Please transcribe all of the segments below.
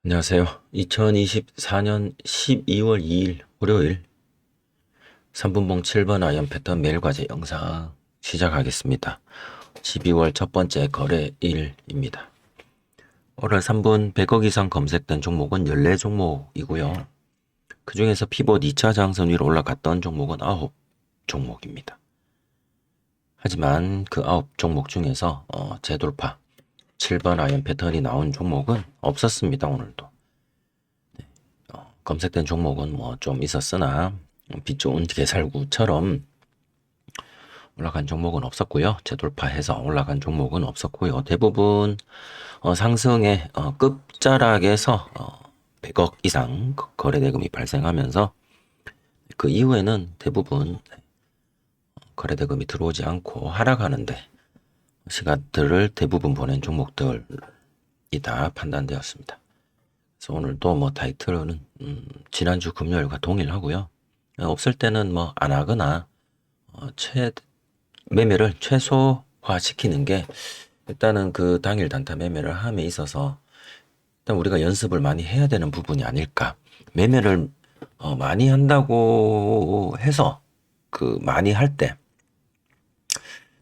안녕하세요. 2024년 12월 2일 월요일 3분봉 7번 아이언 패턴 매일 과제 영상 시작하겠습니다. 12월 첫 번째 거래일입니다. 오늘 3분 100억 이상 검색된 종목은 14종목이고요. 그 중에서 피봇 2차 장선 위로 올라갔던 종목은 9종목입니다. 하지만 그 9종목 중에서 재돌파 7번 아이언 패턴이 나온 종목은 없었습니다. 오늘도. 검색된 종목은 뭐 좀 있었으나 빛 좋은 개살구처럼 올라간 종목은 없었고요. 재돌파해서 올라간 종목은 없었고요. 대부분 상승의 끝자락에서 100억 이상 거래대금이 발생하면서 그 이후에는 대부분 거래대금이 들어오지 않고 하락하는데 시간들을 대부분 보낸 종목들이다 판단되었습니다. 그래서 오늘도 뭐 타이틀은 지난주 금요일과 동일하고요. 없을 때는 뭐 안 하거나 매매를 최소화시키는 게 일단은 그 당일 단타 매매를 함에 있어서 일단 우리가 연습을 많이 해야 되는 부분이 아닐까. 매매를 많이 한다고 해서 그 많이 할 때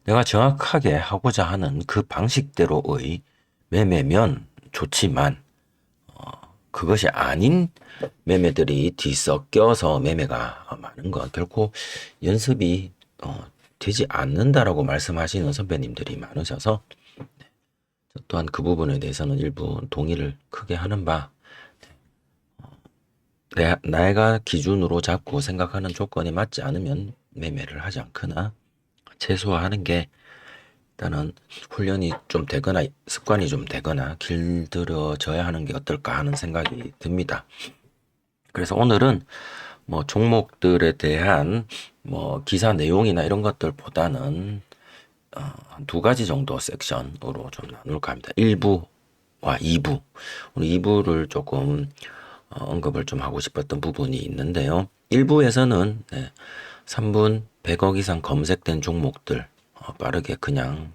내가 정확하게 하고자 하는 그 방식대로의 매매면 좋지만 그것이 아닌 매매들이 뒤섞여서 매매가 많은 건 결코 연습이 되지 않는다라고 말씀하시는 선배님들이 많으셔서 또한 그 부분에 대해서는 일부 동의를 크게 하는 바 내가 기준으로 잡고 생각하는 조건이 맞지 않으면 매매를 하지 않거나 최소화하는 게 일단은 훈련이 좀 되거나 습관이 좀 되거나 길들여져야 하는 게 어떨까 하는 생각이 듭니다. 그래서 오늘은 뭐 종목들에 대한 뭐 기사 내용이나 이런 것들보다는 두 가지 정도 섹션으로 좀 나눌까 합니다. 1부와 2부. 오늘 2부를 조금 언급을 좀 하고 싶었던 부분이 있는데요. 1부에서는 3분 100억 이상 검색된 종목들 빠르게 그냥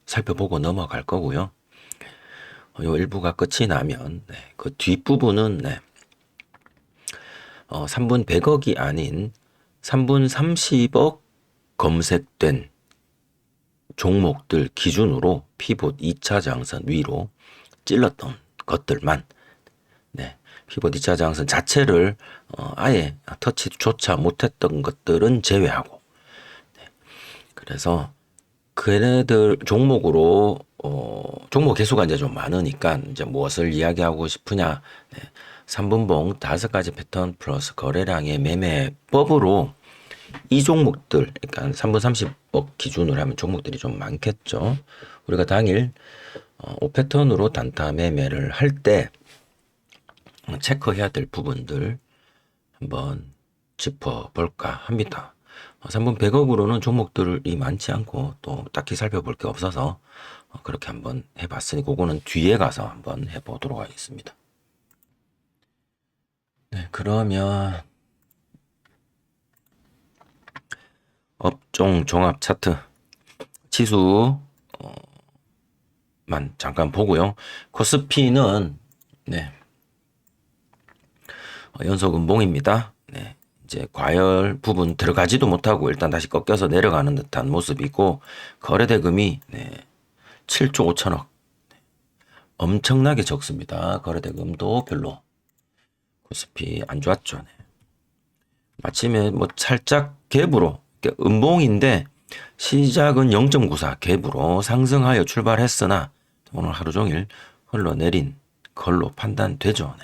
살펴보고 넘어갈 거고요. 요 1부가 끝이 나면 그 뒷부분은 3분 100억이 아닌 3분 30억 검색된 종목들 기준으로 피봇 2차 장선 위로 찔렀던 것들만 피봇 2차 장선 자체를 아예 터치조차 못했던 것들은 제외하고 그래서 걔네들 종목으로 종목 개수가 이제 좀 많으니까 이제 무엇을 이야기하고 싶으냐 3분봉 5가지 패턴 플러스 거래량의 매매법으로 이 종목들, 그러니까 3분 30억 기준으로 하면 종목들이 좀 많겠죠. 우리가 당일 5패턴으로 단타 매매를 할 때 체크해야 될 부분들 한번 짚어볼까 합니다. 3분 100억으로는 종목들이 많지 않고 또 딱히 살펴볼 게 없어서 그렇게 한번 해봤으니 그거는 뒤에 가서 한번 해보도록 하겠습니다. 네, 그러면 업종 종합 차트 지수만 잠깐 보고요. 코스피는 연속 음봉입니다. 이제 과열 부분 들어가지도 못하고 일단 다시 꺾여서 내려가는 듯한 모습이고 거래대금이 7조 5천억 엄청나게 적습니다. 거래대금도 별로 코스피 안 좋았죠. 마침에 뭐 살짝 갭으로 음봉인데 시작은 0.94 갭으로 상승하여 출발했으나 오늘 하루 종일 흘러내린 걸로 판단되죠.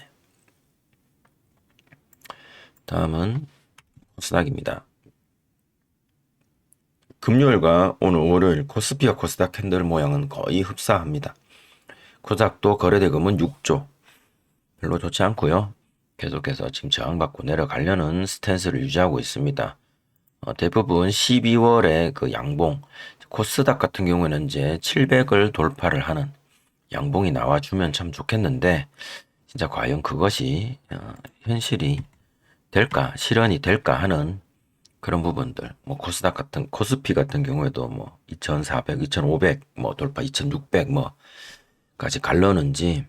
다음은 코스닥입니다. 금요일과 오늘 월요일 코스피와 코스닥 캔들 모양은 거의 흡사합니다. 코스닥도 거래대금은 6조 별로 좋지 않고요. 계속해서 지금 저항받고 내려가려는 스탠스를 유지하고 있습니다. 대부분 12월에 그 양봉 코스닥 같은 경우에는 이제 700을 돌파를 하는 양봉이 나와주면 참 좋겠는데 진짜 과연 그것이 현실이 될까 실현이 될까 하는 그런 부분들 뭐 코스피 같은 경우에도 뭐 2400, 2500 뭐 돌파 2600 뭐까지 갈르는지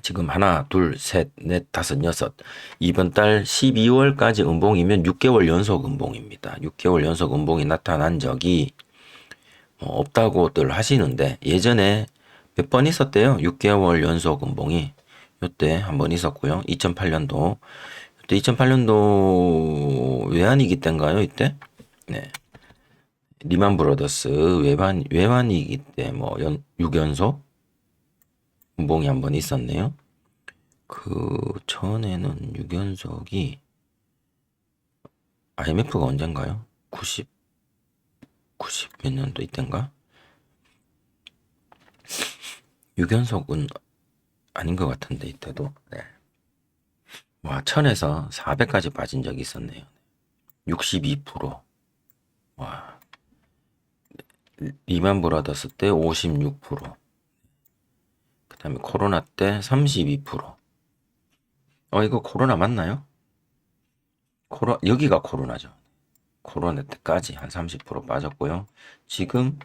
지금 하나, 둘, 셋, 넷, 다섯, 여섯. 이번 달 12월까지 음봉이면 6개월 연속 음봉입니다. 6개월 연속 음봉이 나타난 적이 없다고들 하시는데 예전에 몇 번 있었대요. 6개월 연속 음봉이. 요때 한 번 있었고요. 2008년도. 이때 2008년도 외환위기 때인가요? 이때? 네. 리만 브로더스 외환위기 때 뭐 6연속 음봉이 한 번 있었네요. 그 전에는 6연속이 IMF가 언젠가요? 90 몇 년도 이때인가? 6연속은 아닌 것 같은데 이때도. 네. 와, 1000에서 400까지 빠진 적이 있었네요. 62%. 와, 리만 브라더스 때 56%. 그 다음에 코로나 때 32%. 이거 코로나 맞나요? 여기가 코로나죠. 코로나 때까지 한 30% 빠졌고요. 지금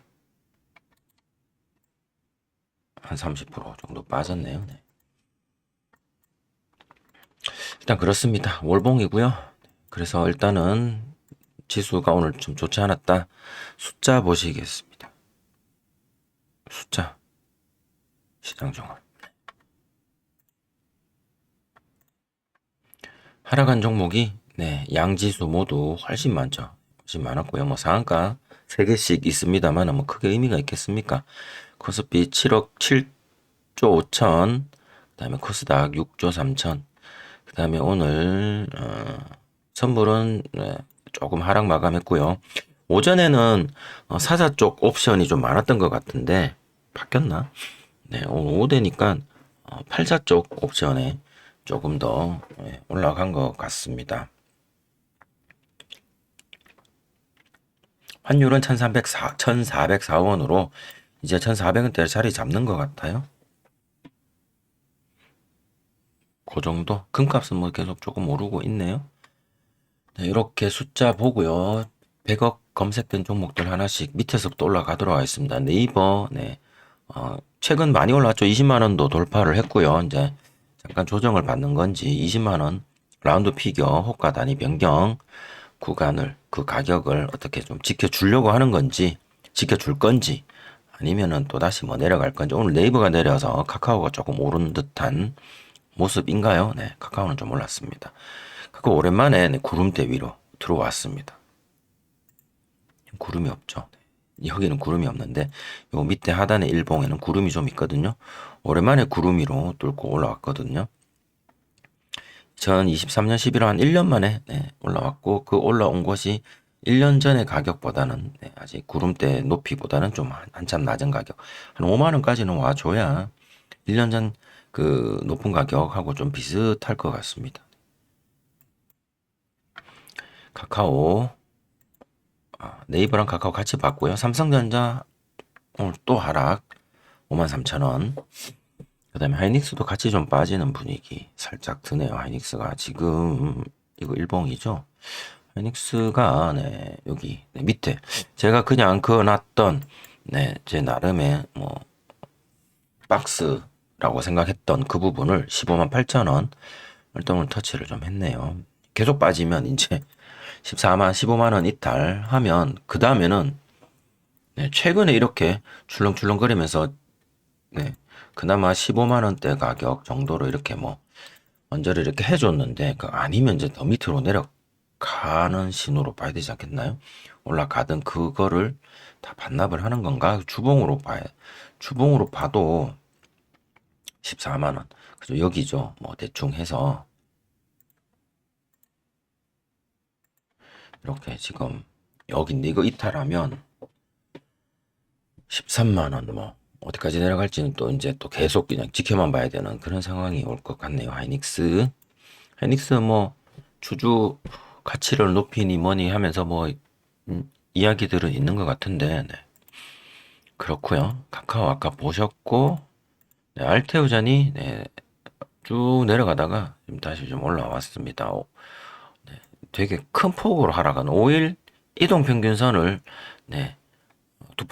한 30% 정도 빠졌네요. 네. 일단 그렇습니다. 월봉이고요. 그래서 일단은 지수가 오늘 좀 좋지 않았다. 숫자 보시겠습니다. 숫자. 시장 종합. 하락한 종목이 양지수 모두 훨씬 많죠. 훨씬 많았고요. 뭐 상한가 3개씩 있습니다만 뭐 크게 의미가 있겠습니까? 코스피 7조 5천, 그다음에 코스닥 6조 3천, 그다음에 오늘 선물은 조금 하락 마감했고요. 오전에는 사자 쪽 옵션이 좀 많았던 것 같은데 바뀌었나? 네, 오늘 오후 되니까 팔자 쪽 옵션에 조금 더 올라간 것 같습니다. 환율은 1404원으로 이제 1400원대를 자리 잡는 것 같아요. 그 정도? 금값은 뭐 계속 조금 오르고 있네요. 네, 이렇게 숫자 보고요. 100억 검색된 종목들 하나씩 밑에서부터 올라가도록 하겠습니다. 네이버, 최근 많이 올랐죠. 20만원도 돌파를 했고요. 이제 잠깐 조정을 받는 건지 20만원 라운드 피겨 호가 단위 변경 구간을 그 가격을 어떻게 좀 지켜주려고 하는 건지 지켜줄 건지 아니면은 또 다시 뭐 내려갈 건지. 오늘 네이버가 내려서 카카오가 조금 오른 듯한 모습인가요? 네, 카카오는 좀 올랐습니다. 카카오 오랜만에 구름대 위로 들어왔습니다. 구름이 없죠. 여기는 구름이 없는데 요 밑에 하단의 일봉에는 구름이 좀 있거든요. 오랜만에 구름 위로 뚫고 올라왔거든요. 2023년 11월 한 1년 만에 올라왔고 그 올라온 것이 1년 전의 가격보다는 아직 구름대 높이보다는 좀 한참 낮은 가격 한 5만 원까지는 와줘야 1년 전 그 높은 가격하고 좀 비슷할 것 같습니다. 카카오 네이버랑 카카오 같이 봤고요. 삼성전자 오늘 또 하락 53,000원. 그 다음에 하이닉스도 같이 좀 빠지는 분위기 살짝 드네요. 하이닉스가 지금 이거 일봉이죠. 하이닉스가 여기 밑에 제가 그냥 그어놨던 제 나름의 뭐 박스라고 생각했던 그 부분을 158,000원 월동을 터치를 좀 했네요. 계속 빠지면 이제 14만 15만원 이탈하면 그 다음에는 최근에 이렇게 출렁출렁거리면서 그나마 15만원대 가격 정도로 이렇게 뭐 언저를 이렇게 해줬는데 아니면 이제 더 밑으로 내려가는 신호로 봐야 되지 않겠나요? 올라가든 그거를 다 반납을 하는 건가? 주봉으로 봐도 14만원 그죠? 여기죠. 뭐 대충 해서 이렇게 지금 여기인데 이거 이탈하면 13만원 뭐 어디까지 내려갈지는 또 이제 또 계속 그냥 지켜만 봐야 되는 그런 상황이 올 것 같네요. 하이닉스 뭐 주주 가치를 높이니 뭐니 하면서 뭐 이야기들은 있는 것 같은데 그렇고요. 카카오 아까 보셨고 알테오잔이 쭉 내려가다가 지금 다시 좀 올라왔습니다. 되게 큰 폭으로 하락한 5일 이동평균선을 두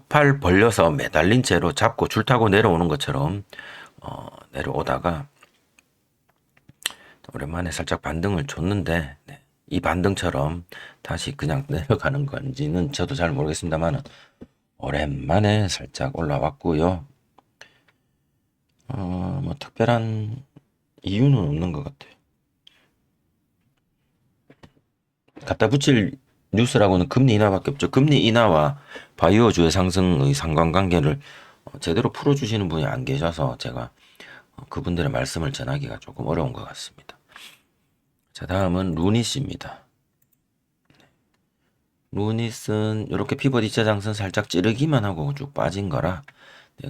팔 벌려서 매달린 채로 잡고 줄 타고 내려오는 것처럼 내려오다가 오랜만에 살짝 반등을 줬는데 네, 이 반등처럼 다시 그냥 내려가는 건지는 저도 잘 모르겠습니다만 오랜만에 살짝 올라왔고요. 뭐 특별한 이유는 없는 것 같아요. 갖다 붙일 뉴스라고는 금리 인하밖에 없죠. 금리 인하와 바이오주의 상승의 상관관계를 제대로 풀어주시는 분이 안 계셔서 제가 그분들의 말씀을 전하기가 조금 어려운 것 같습니다. 자, 다음은 루닛입니다. 루닛은 이렇게 피벗 2차 장선 살짝 찌르기만 하고 쭉 빠진 거라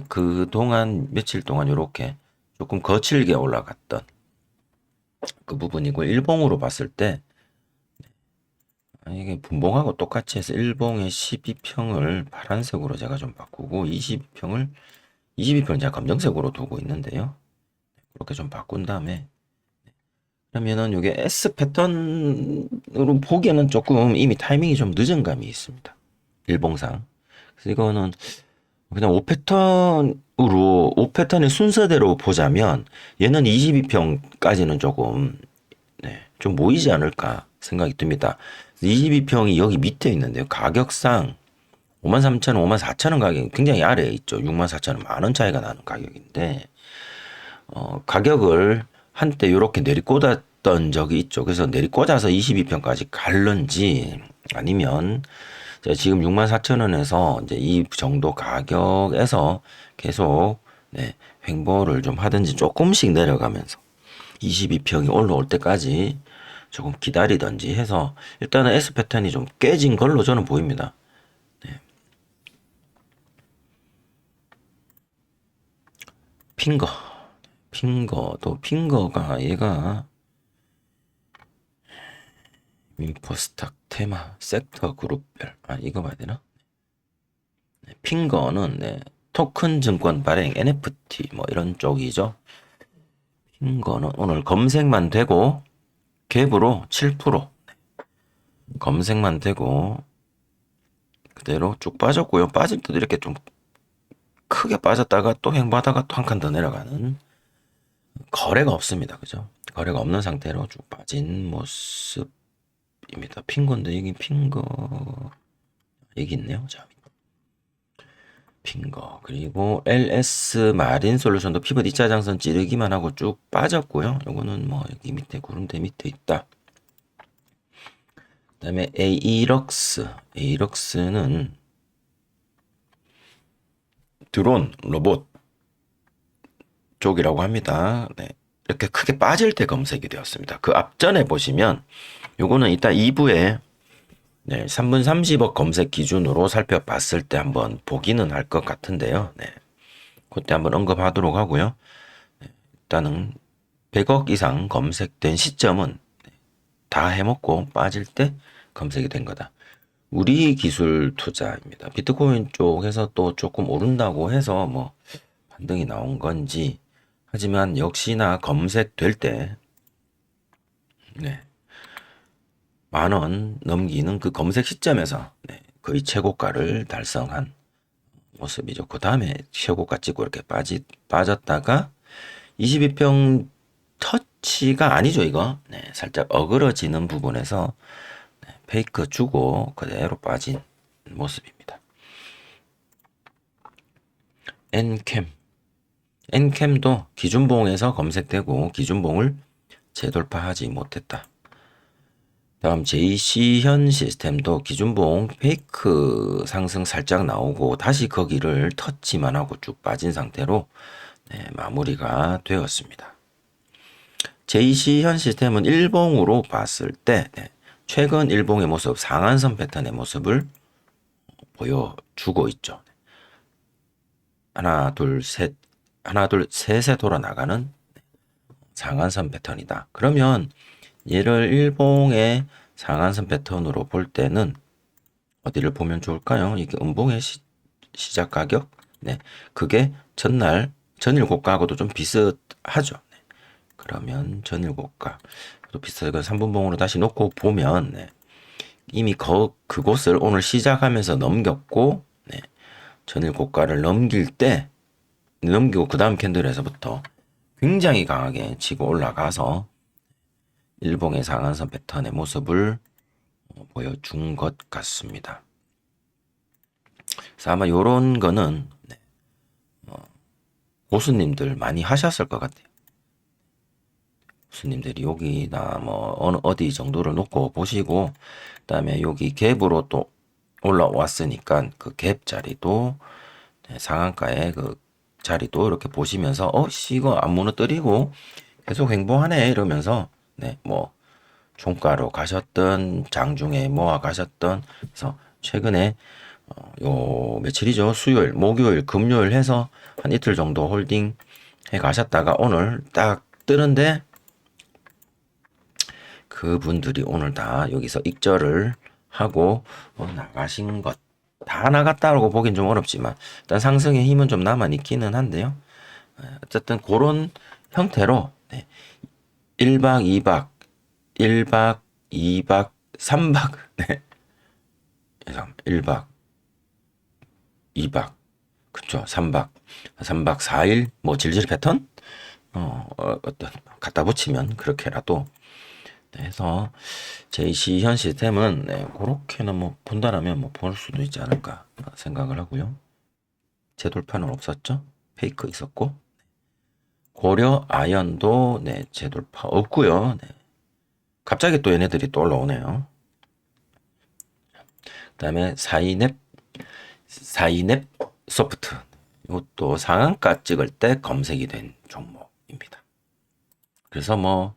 그동안 며칠 동안 이렇게 조금 거칠게 올라갔던 그 부분이고, 일봉으로 봤을 때 이게 분봉하고 똑같이 해서 일봉의 12평을 파란색으로 제가 좀 바꾸고 22평을 제가 검정색으로 두고 있는데요. 그렇게 좀 바꾼 다음에 그러면은 이게 S 패턴으로 보기에는 조금 이미 타이밍이 좀 늦은 감이 있습니다. 일봉상. 그래서 이거는 그냥 5패턴으로 5패턴의 순서대로 보자면 얘는 22평까지는 조금 좀 모이지 않을까 생각이 듭니다. 22평이 여기 밑에 있는데요. 가격상 53,000원, 54,000원 가격이 굉장히 아래에 있죠. 64,000원 만원 차이가 나는 가격인데 가격을 한때 이렇게 내리꽂았던 적이 있죠. 그래서 내리꽂아서 22평까지 갈런지 아니면 지금 64,000원에서 이제 이 정도 가격에서 계속 횡보를 좀 하든지 조금씩 내려가면서 22평이 올라올 때까지 조금 기다리든지 해서 일단은 S 패턴이 좀 깨진 걸로 저는 보입니다. 핑거가 얘가 민포스탁 테마 섹터 그룹별 이거 봐야 되나? 핑거는 토큰 증권 발행 NFT 뭐 이런 쪽이죠. 핑거는 오늘 검색만 되고 갭으로 7% 검색만 되고 그대로 쭉 빠졌고요. 빠질 때도 이렇게 좀 크게 빠졌다가 또 횡보하다가 또 한 칸 더 내려가는, 거래가 없습니다. 그죠? 거래가 없는 상태로 쭉 빠진 모습입니다. 핑거인데 여기 핑거 여기 있네요. 자, 핑거. 그리고 LS 마린 솔루션도 피벗 2차 장선 찌르기만 하고 쭉 빠졌고요. 요거는 뭐 여기 밑에 구름대 밑에 있다. 그다음에 에이럭스는 드론 로봇 쪽이라고 합니다. 네. 이렇게 크게 빠질 때 검색이 되었습니다. 그 앞전에 보시면 요거는 이따 2부에 3분 30억 검색 기준으로 살펴봤을 때 한번 보기는 할 것 같은데요. 그때 한번 언급하도록 하고요. 일단은 100억 이상 검색된 시점은 다 해먹고 빠질 때 검색이 된 거다. 우리 기술 투자입니다. 비트코인 쪽에서 또 조금 오른다고 해서 뭐 반등이 나온 건지, 하지만 역시나 검색될 때 10,000원 넘기는 그 검색 시점에서 거의 최고가를 달성한 모습이죠. 그 다음에 최고가 찍고 이렇게 빠졌다가 22평 터치가 아니죠, 이거. 살짝 어그러지는 부분에서 페이크 주고 그대로 빠진 모습입니다. 엔캠도 기준봉에서 검색되고 기준봉을 재돌파하지 못했다. 다음 JC현 시스템도 기준봉 페이크 상승 살짝 나오고 다시 거기를 터치만 하고 쭉 빠진 상태로 마무리가 되었습니다. JC현 시스템은 일봉으로 봤을 때 최근 일봉의 모습, 상한선 패턴의 모습을 보여주고 있죠. 하나, 둘, 셋에 돌아 나가는 상한선 패턴이다. 그러면 얘를 일봉의 상한선 패턴으로 볼 때는 어디를 보면 좋을까요? 이게 음봉의 시작 가격? 그게 전일 고가하고도 좀 비슷하죠. 그러면 전일 고가도 비슷하고 3분봉으로 다시 놓고 보면 이미 그곳을 오늘 시작하면서 넘겼고 전일 고가를 넘길 때 넘기고 그 다음 캔들에서부터 굉장히 강하게 치고 올라가서 일봉의 상한선 패턴의 모습을 보여준 것 같습니다. 그래서 아마 요런 거는 고수님들 많이 하셨을 것 같아요. 고수님들이 여기나 뭐 어디 정도를 놓고 보시고, 그다음에 여기 갭으로 또 올라왔으니까 그 갭 자리도 상한가의 그 자리도 이렇게 보시면서 이거 안 무너뜨리고 계속 행보하네 이러면서 뭐 종가로 가셨던 장중에 모아 가셨던, 그래서 최근에 요 며칠이죠? 수요일, 목요일, 금요일 해서 한 이틀 정도 홀딩 해 가셨다가 오늘 딱 뜨는데 그분들이 오늘 다 여기서 익절을 하고 나가신 것. 다 나갔다고 보긴 좀 어렵지만 일단 상승의 힘은 좀 남아 있기는 한데요. 어쨌든 그런 형태로 1박 2박 1박 2박 3박 1박 2박 그쵸, 3박 4일 뭐 질질 패턴 어떤 갖다 붙이면 그렇게라도 해서 JC 현 시스템은 그렇게는 뭐 본다라면 뭐 볼 수도 있지 않을까 생각을 하고요. 재돌파는 없었죠. 페이크 있었고, 고려 아연도 재돌파 없고요. 갑자기 또 얘네들이 또 올라오네요. 그다음에 사이넵 소프트, 이것도 상한가 찍을 때 검색이 된 종목입니다. 그래서 뭐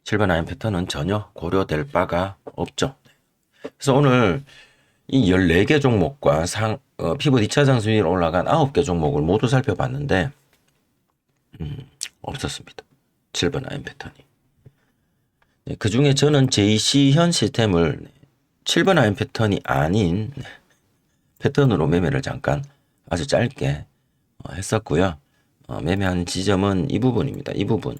7번 아이언 패턴은 전혀 고려될 바가 없죠. 그래서 오늘 이 14개 종목과 피부 2차 상승률 올라간 9개 종목을 모두 살펴봤는데 없었습니다. 7번 아이언 패턴이. 그 중에 저는 JC 현 시스템을 7번 아이언 패턴이 아닌 패턴으로 매매를 잠깐 아주 짧게 했었고요. 매매한 지점은 이 부분입니다. 이 부분.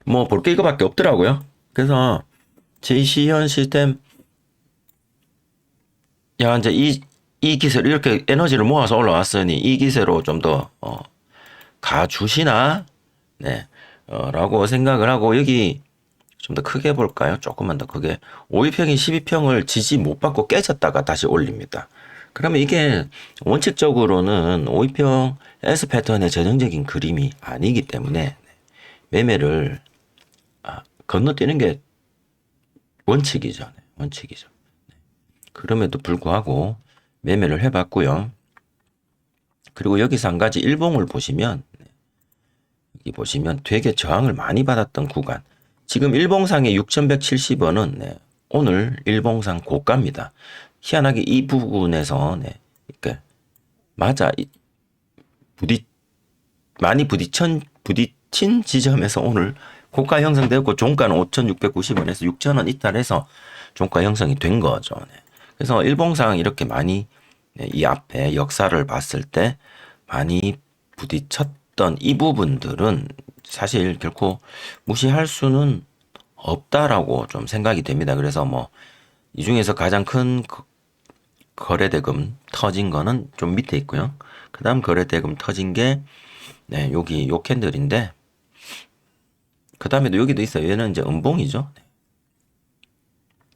뭐 볼 게 이거밖에 없더라고요. 그래서 JC 현 시스템, 야 이제 이 기세로 이렇게 에너지를 모아서 올라왔으니 이 기세로 좀 더 가주시나 라고 생각을 하고, 여기 좀 더 크게 볼까요? 조금만 더 크게. 5위평이 12평을 지지 못 받고 깨졌다가 다시 올립니다. 그러면 이게 원칙적으로는 5위평 S 패턴의 전형적인 그림이 아니기 때문에 매매를 건너뛰는 게 원칙이죠. 원칙이죠. 그럼에도 불구하고 매매를 해봤고요. 그리고 여기서 한 가지 일봉을 보시면, 여기 보시면 되게 저항을 많이 받았던 구간. 지금 일봉상의 6,170원은 오늘 일봉상 고가입니다. 희한하게 이 부분에서 이렇게 맞아 많이 부딪힌 지점에서 오늘 고가 형성되었고, 종가는 5,690원에서 6,000원 이탈해서 종가 형성이 된 거죠. 그래서 일봉상 이렇게 많이 이 앞에 역사를 봤을 때 많이 부딪혔던 이 부분들은 사실 결코 무시할 수는 없다라고 좀 생각이 됩니다. 그래서 뭐 이 중에서 가장 큰 거래대금 터진 거는 좀 밑에 있고요. 그 다음 거래대금 터진 게 여기 요 캔들인데, 그 다음에도 여기도 있어요. 얘는 이제 음봉이죠.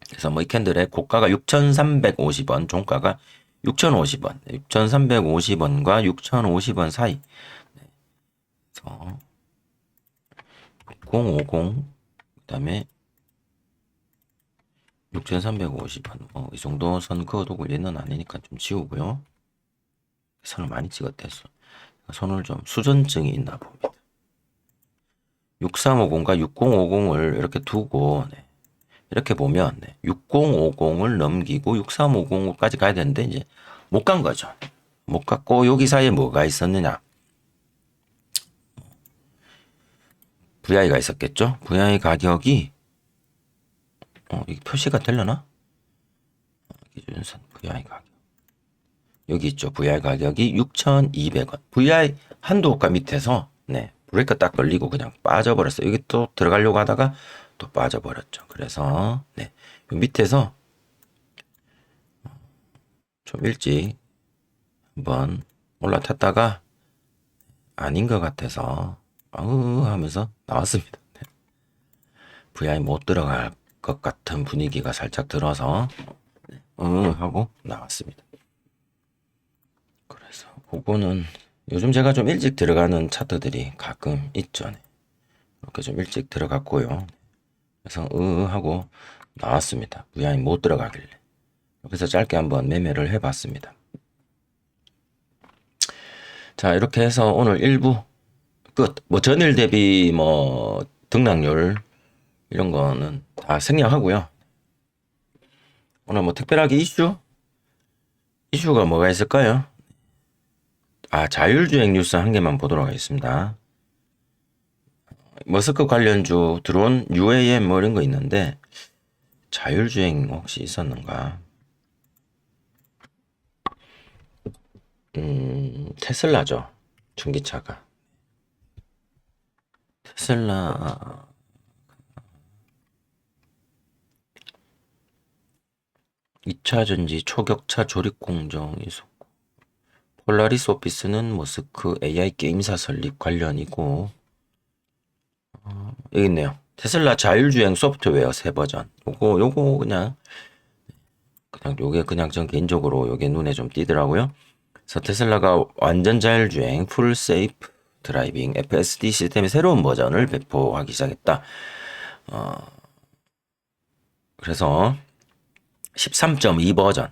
그래서 뭐 이 캔들의 고가가 6,350원, 종가가 6,050원, 6,350원과 6,050원 사이. 그래서 6050, 그다음에 6,350원. 이 정도 선 그어두고 얘는 아니니까 좀 지우고요. 선을 많이 찍었댔어. 손을 좀 수전증이 있나 봅니다. 6350과 6050을 이렇게 두고 이렇게 보면 6050을 넘기고 6350까지 가야 되는데 이제 못 간 거죠. 못 갔고, 여기 사이에 뭐가 있었느냐? VI가 있었겠죠? VI 가격이 이게 표시가 되려나? 기준선 VI 가격. 여기 있죠. VI 가격이 6,200원. VI 한도가 밑에서 브레이크 딱 걸리고 그냥 빠져버렸어요. 여기 또 들어가려고 하다가 또 빠져버렸죠. 그래서 요 밑에서 좀 일찍 한번 올라탔다가 아닌 것 같아서 하면서 나왔습니다. VI 못 들어갈 것 같은 분위기가 살짝 들어서 하고 나왔습니다. 그래서 그거는 요즘 제가 좀 일찍 들어가는 차트들이 가끔 있죠. 이렇게 좀 일찍 들어갔고요. 그래서 하고 나왔습니다. VI 못 들어가길래. 그래서 짧게 한번 매매를 해봤습니다. 자, 이렇게 해서 오늘 1부 끝. 뭐 전일 대비 뭐 등락률 이런 거는 다 생략하고요. 오늘 뭐 특별하게 이슈가 뭐가 있을까요? 자율주행 뉴스 한 개만 보도록 하겠습니다. 머스크 관련주 드론 UAM 뭐 이런 거 있는데 자율주행 혹시 있었는가? 테슬라죠. 전기차가. 테슬라 2차 전지 초격차 조립 공정이 있었고 폴라리스 오피스는 머스크 AI 게임사 설립 관련이고 여기 있네요. 테슬라 자율주행 소프트웨어 새 버전. 요거 그냥 요게 그냥 전 개인적으로 요게 눈에 좀 띄더라고요. 그래서 테슬라가 완전 자율주행 풀 세이프 드라이빙 FSD 시스템의 새로운 버전을 배포하기 시작했다. 그래서 13.2 버전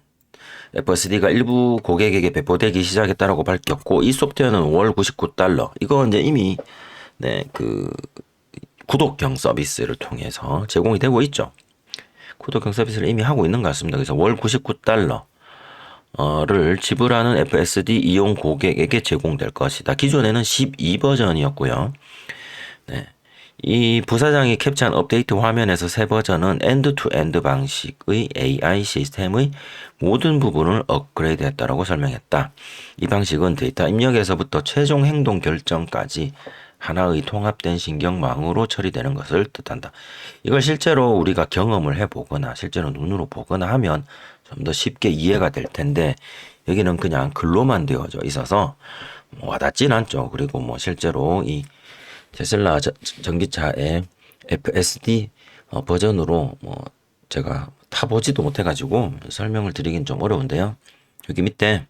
FSD가 일부 고객에게 배포되기 시작했다라고 밝혔고 이 소프트웨어는 5월 99달러 이거 이제 이미 그 구독형 서비스를 통해서 제공이 되고 있죠. 구독형 서비스를 이미 하고 있는 것 같습니다. 그래서 월 99달러를 지불하는 FSD 이용 고객에게 제공될 것이다. 기존에는 12버전이었고요. 이 부사장이 캡처한 업데이트 화면에서 새 버전은 엔드-투-엔드 방식의 AI 시스템의 모든 부분을 업그레이드했다라고 설명했다. 이 방식은 데이터 입력에서부터 최종 행동 결정까지 하나의 통합된 신경망으로 처리되는 것을 뜻한다. 이걸 실제로 우리가 경험을 해보거나 실제로 눈으로 보거나 하면 좀 더 쉽게 이해가 될 텐데 여기는 그냥 글로만 되어져 있어서 와닿진 않죠. 그리고 뭐 실제로 이 테슬라 전기차의 FSD 버전으로 뭐 제가 타보지도 못해가지고 설명을 드리긴 좀 어려운데요. 여기 밑에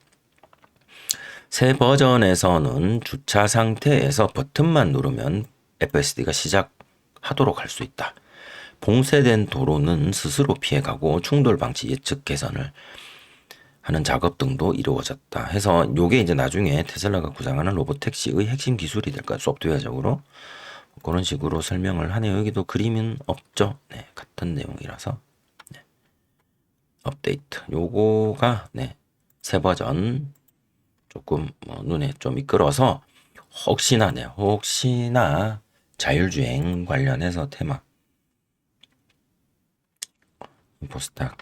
새 버전에서는 주차 상태에서 버튼만 누르면 FSD가 시작하도록 할 수 있다. 봉쇄된 도로는 스스로 피해가고 충돌 방지 예측 개선을 하는 작업 등도 이루어졌다. 해서 요게 이제 나중에 테슬라가 구상하는 로보택시의 핵심 기술이 될 거야. 소프트웨어적으로. 그런 식으로 설명을 하네요. 여기도 그림은 없죠. 네, 같은 내용이라서. 네. 업데이트. 요거가 새 버전 조금 눈에 좀 미끄러서 혹시나 자율주행 관련해서 테마 인포스탁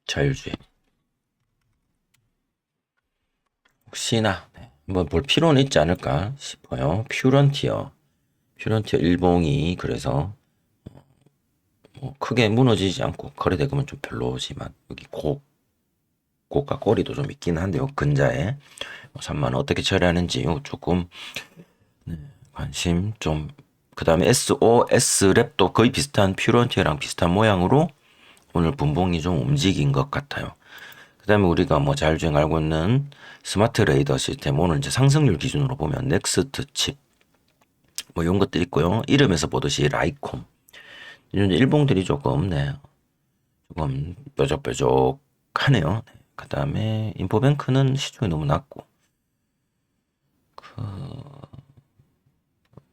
자율주행 혹시나 한번 볼 필요는 있지 않을까 싶어요. 퓨런티어 일봉이 그래서 뭐 크게 무너지지 않고 거래대금은 좀 별로지만 여기 고가 꼬리도 좀 있긴 한데요. 근자에 3만 어떻게 처리하는지 조금 관심 좀. 그 다음에 SOS 랩도 거의 비슷한 퓨런티어랑 비슷한 모양으로 오늘 분봉이 좀 움직인 것 같아요. 그 다음에 우리가 뭐 자율주행 알고 있는 스마트 레이더 시스템 오늘 이제 상승률 기준으로 보면 넥스트 칩 뭐 이런 것들 있고요. 이름에서 보듯이 라이콤 이런 일봉들이 조금 뾰족뾰족하네요. 그 다음에 인포뱅크는 시중이 너무 낮고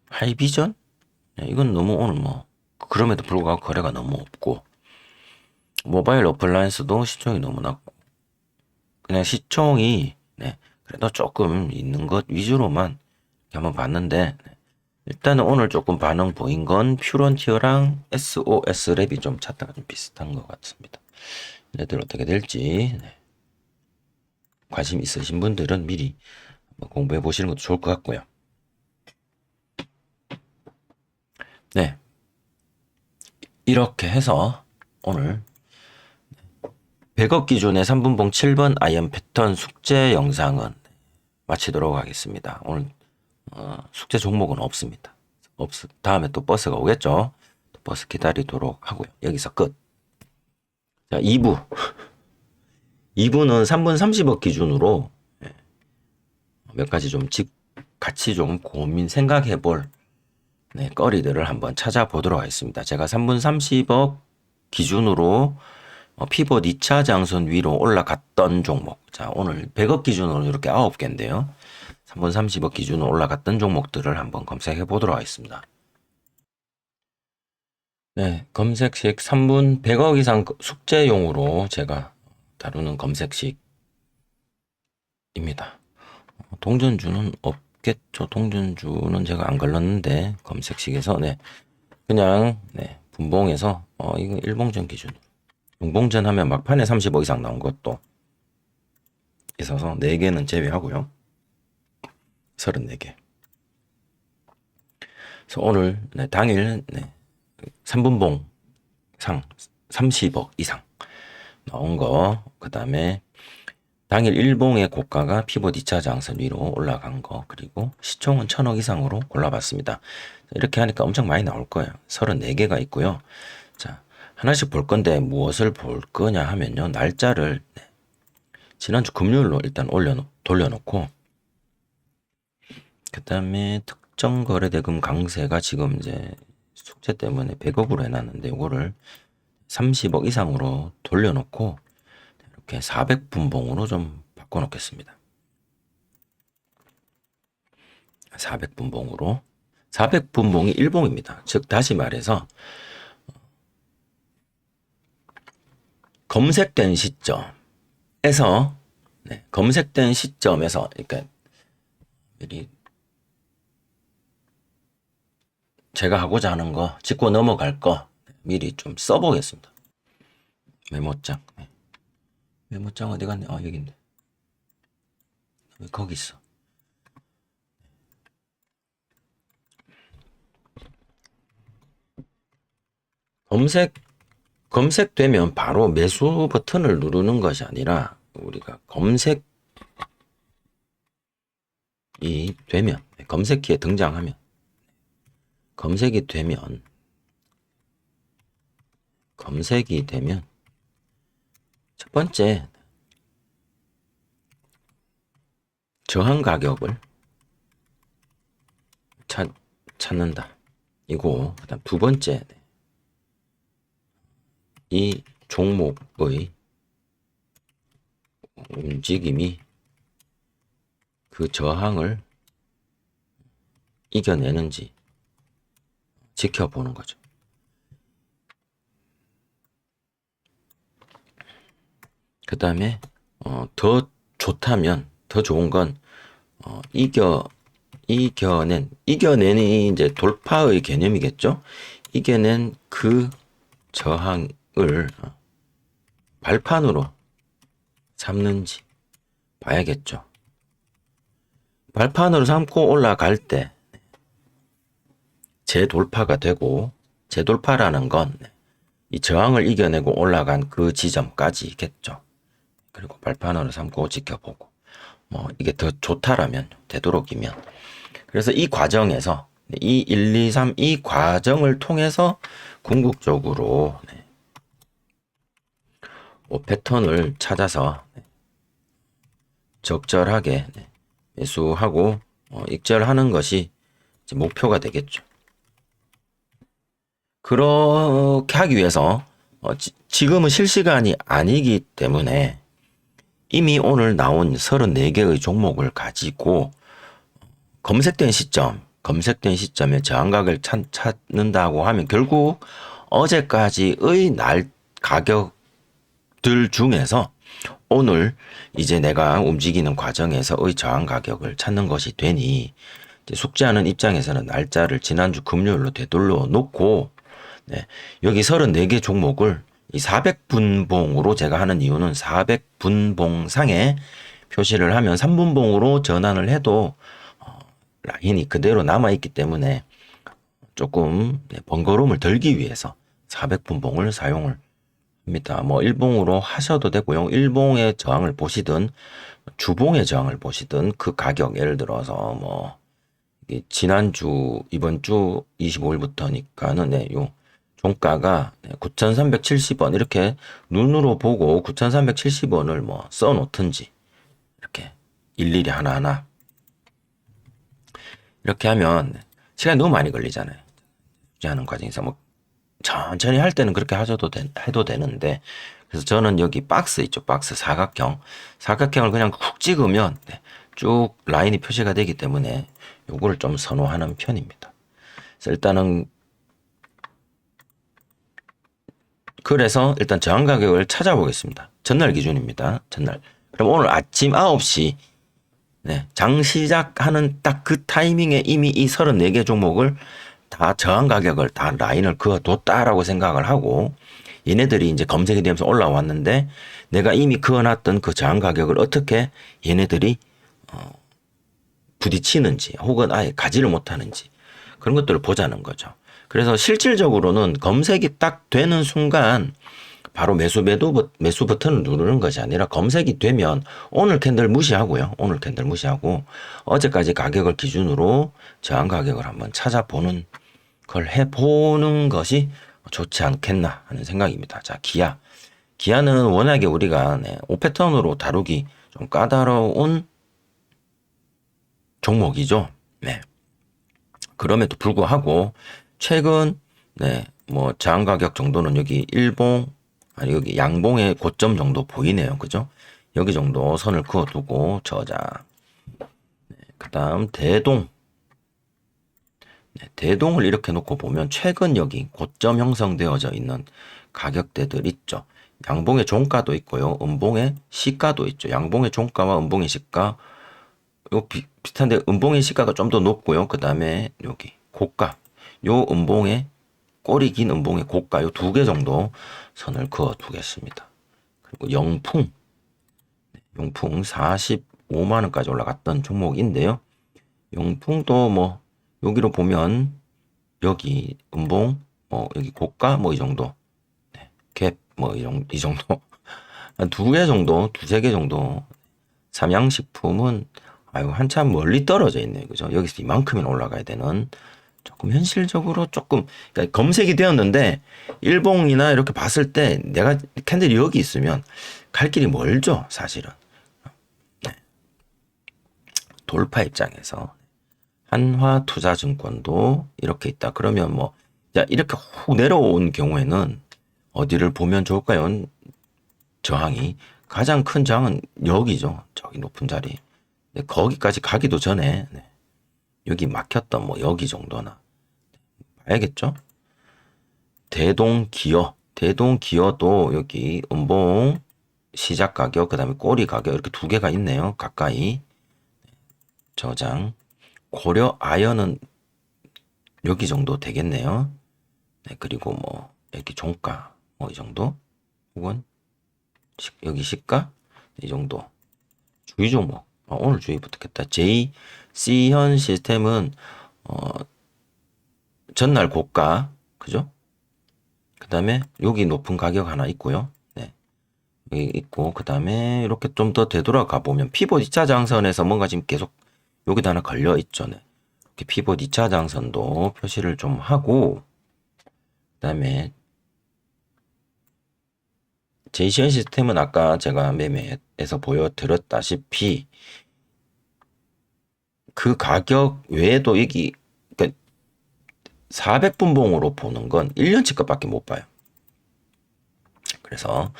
하이비전 이건 너무 오늘 뭐 그럼에도 불구하고 거래가 너무 없고 모바일 어플라이언스도 시총이 너무 낮고 그냥 시총이 그래도 조금 있는 것 위주로만 한번 봤는데 일단은 오늘 조금 반응 보인 건 퓨런티어랑 SOS 랩이 좀 차트가 좀 비슷한 것 같습니다. 얘들 어떻게 될지 관심 있으신 분들은 미리 공부해 보시는 것도 좋을 것 같고요. 네, 이렇게 해서 오늘 100억 기준의 3분봉 7번 아이언 패턴 숙제 영상은 마치도록 하겠습니다. 오늘 숙제 종목은 없습니다. 다음에 또 버스가 오겠죠. 또 버스 기다리도록 하고요. 여기서 끝. 자, 2부. 2부는 3분 30억 기준으로 몇 가지 좀 같이 좀 고민 생각해 볼 거리들을 한번 찾아보도록 하겠습니다. 제가 3분 30억 기준으로 피벗 2차 장선 위로 올라갔던 종목. 자, 오늘 100억 기준으로 이렇게 9개인데요. 3분 30억 기준으로 올라갔던 종목들을 한번 검색해 보도록 하겠습니다. 네, 검색식 3분 100억 이상 숙제용으로 제가 다루는 검색식입니다. 동전주는 없겠죠. 동전주는 제가 안 걸렀는데 검색식에서 그냥 분봉에서 이거 일봉전 기준으로 용봉전 하면 막판에 30억 이상 나온 것도 있어서 4개는 제외하고요. 34개. 그래서 오늘 당일 3분봉 상 30억 이상 나온 거, 그 다음에 당일 일봉의 고가가 피벗 2차 장선 위로 올라간 거, 그리고 시총은 1000억 이상으로 골라봤습니다. 이렇게 하니까 엄청 많이 나올 거예요. 34개가 있고요. 자, 하나씩 볼 건데 무엇을 볼 거냐 하면요. 날짜를 지난주 금요일로 일단 돌려놓고, 그 다음에 특정 거래대금 강세가 지금 이제 숙제 때문에 100억으로 해놨는데 이거를 30억 이상으로 돌려놓고 이렇게 400분봉으로 좀 바꿔놓겠습니다. 400분봉으로. 400분봉이 일봉입니다. 즉 다시 말해서 검색된 시점에서 검색된 시점에서 그러니까 미리 제가 하고자 하는 거 짚고 넘어갈 거 미리 좀 써보겠습니다. 메모장. 메모장 어디 갔네? 여기 있네. 왜 거기 있어? 검색되면 바로 매수 버튼을 누르는 것이 아니라 우리가 검색이 되면, 검색기에 등장하면, 검색이 되면 첫 번째 저항 가격을 찾는다. 이거 그다음 두 번째 이 종목의 움직임이 그 저항을 이겨내는지 지켜보는 거죠. 그 다음에 더 좋다면, 더 좋은 건 이겨내니 이제 돌파의 개념이겠죠. 이겨낸 그 저항을 발판으로 삼는지 봐야겠죠. 발판으로 삼고 올라갈 때 재돌파가 되고, 재돌파라는 건 이 저항을 이겨내고 올라간 그 지점까지겠죠. 그리고 발판으로 삼고 지켜보고, 이게 더 좋다라면, 되도록이면. 그래서 이 과정에서 이 1, 2, 3 이 과정을 통해서 궁극적으로 패턴을 찾아서 적절하게 매수하고 익절하는 것이 이제 목표가 되겠죠. 그렇게 하기 위해서 지금은 실시간이 아니기 때문에 이미 오늘 나온 34개의 종목을 가지고 검색된 시점에 저항각을 찾는다고 하면 결국 어제까지의 날 가격들 중에서 오늘 이제 내가 움직이는 과정에서의 저항 가격을 찾는 것이 되니, 이제 숙제하는 입장에서는 날짜를 지난주 금요일로 되돌려 놓고 여기 34개 종목을 이 400분봉으로 제가 하는 이유는 400분봉상에 표시를 하면 3분봉으로 전환을 해도 라인이 그대로 남아있기 때문에 조금 번거로움을 덜기 위해서 400분봉을 사용을 입니다. 뭐 일봉으로 하셔도 되고요. 일봉의 저항을 보시든 주봉의 저항을 보시든 그 가격 예를 들어서 뭐 지난주 이번 주 25일부터니까는 네, 요 종가가 9,370원 이렇게 눈으로 보고 9,370원을 뭐 써놓든지 이렇게 일일이 하나하나 이렇게 하면 시간이 너무 많이 걸리잖아요. 투자하는 과정에서 뭐 천천히 할 때는 그렇게 해도 되는데 그래서 저는 여기 박스 있죠. 박스 사각형을 그냥 쿡 찍으면 네, 쭉 라인이 표시가 되기 때문에 요거를 좀 선호하는 편입니다. 그래서 그래서 일단 저항 가격을 찾아보겠습니다. 전날 기준입니다. 전날. 그럼 오늘 아침 9시 네, 장 시작하는 딱 그 타이밍에 이미 이 34개 종목을 다 저항 가격을 다 라인을 그어뒀다라고 생각을 하고 얘네들이 이제 검색이 되면서 올라왔는데 내가 이미 그어놨던 그 저항 가격을 어떻게 얘네들이 부딪히는지 혹은 아예 가지를 못하는지 그런 것들을 보자는 거죠. 그래서 실질적으로는 검색이 딱 되는 순간 바로 매수 버튼을 누르는 것이 아니라 검색이 되면 오늘 캔들 무시하고요. 오늘 캔들 무시하고 어제까지 가격을 기준으로 저항 가격을 한번 찾아보는 걸 해보는 것이 좋지 않겠나 하는 생각입니다. 자, 기아는 워낙에 우리가 5패턴으로 다루기 좀 까다로운 종목이죠. 네. 그럼에도 불구하고 최근 뭐 저항 가격 정도는 여기 여기 양봉의 고점 정도 보이네요. 그죠? 여기 정도 선을 그어두고 저장. 그다음 대동을 이렇게 놓고 보면 최근 여기 고점 형성되어져 있는 가격대들 있죠. 양봉의 종가도 있고요. 음봉의 시가도 있죠. 양봉의 종가와 음봉의 시가 요 비슷한데 음봉의 시가가 좀 더 높고요. 그 다음에 여기 고가 요 음봉의 꼬리 긴 음봉의 고가 요 2개 정도 선을 그어 두겠습니다. 그리고 용풍 45만 원까지 올라갔던 종목인데요. 용풍도 뭐 여기로 보면 여기 음봉 여기 고가 뭐 이 정도 갭 뭐 이 정도 한 2개 정도 2-3개 정도 삼양식품은 아유 한참 멀리 떨어져 있네요. 그죠? 여기서 이만큼이나 올라가야 되는 조금 현실적으로 조금 그러니까 검색이 되었는데 일봉이나 이렇게 봤을 때 내가 캔들이 여기 있으면 갈 길이 멀죠. 사실은. 네. 돌파 입장에서 한화투자증권도 이렇게 있다. 그러면 뭐 자, 이렇게 훅 내려온 경우에는 어디를 보면 좋을까요? 저항이 가장 큰 저항은 여기죠. 저기 높은 자리. 네, 거기까지 가기도 전에 여기 막혔던 뭐 여기 정도나 봐야겠죠. 대동기어도 여기 음봉 시작 가격 그다음에 꼬리 가격 이렇게 2개가 있네요. 가까이 저장. 고려 아연은 여기 정도 되겠네요. 네, 그리고 뭐 여기 종가 뭐 이 정도 혹은 여기 시가 이 정도 주의 종목 오늘 주의 붙겠다. JC현 시스템은 전날 고가 그죠? 그 다음에 여기 높은 가격 하나 있고요. 네. 여기 있고 그 다음에 이렇게 좀 더 되돌아가 보면 피봇 2차 장선에서 뭔가 지금 계속 여기도 하나 걸려 있죠. 네. 이렇게 피봇 2차 장선도 표시를 좀 하고 그 다음에 제이시언 시스템은 아까 제가 매매에서 보여드렸다시피 그 가격 외에도 여기 그러니까 400분봉으로 보는 건 1년치 것밖에 못 봐요. 그래서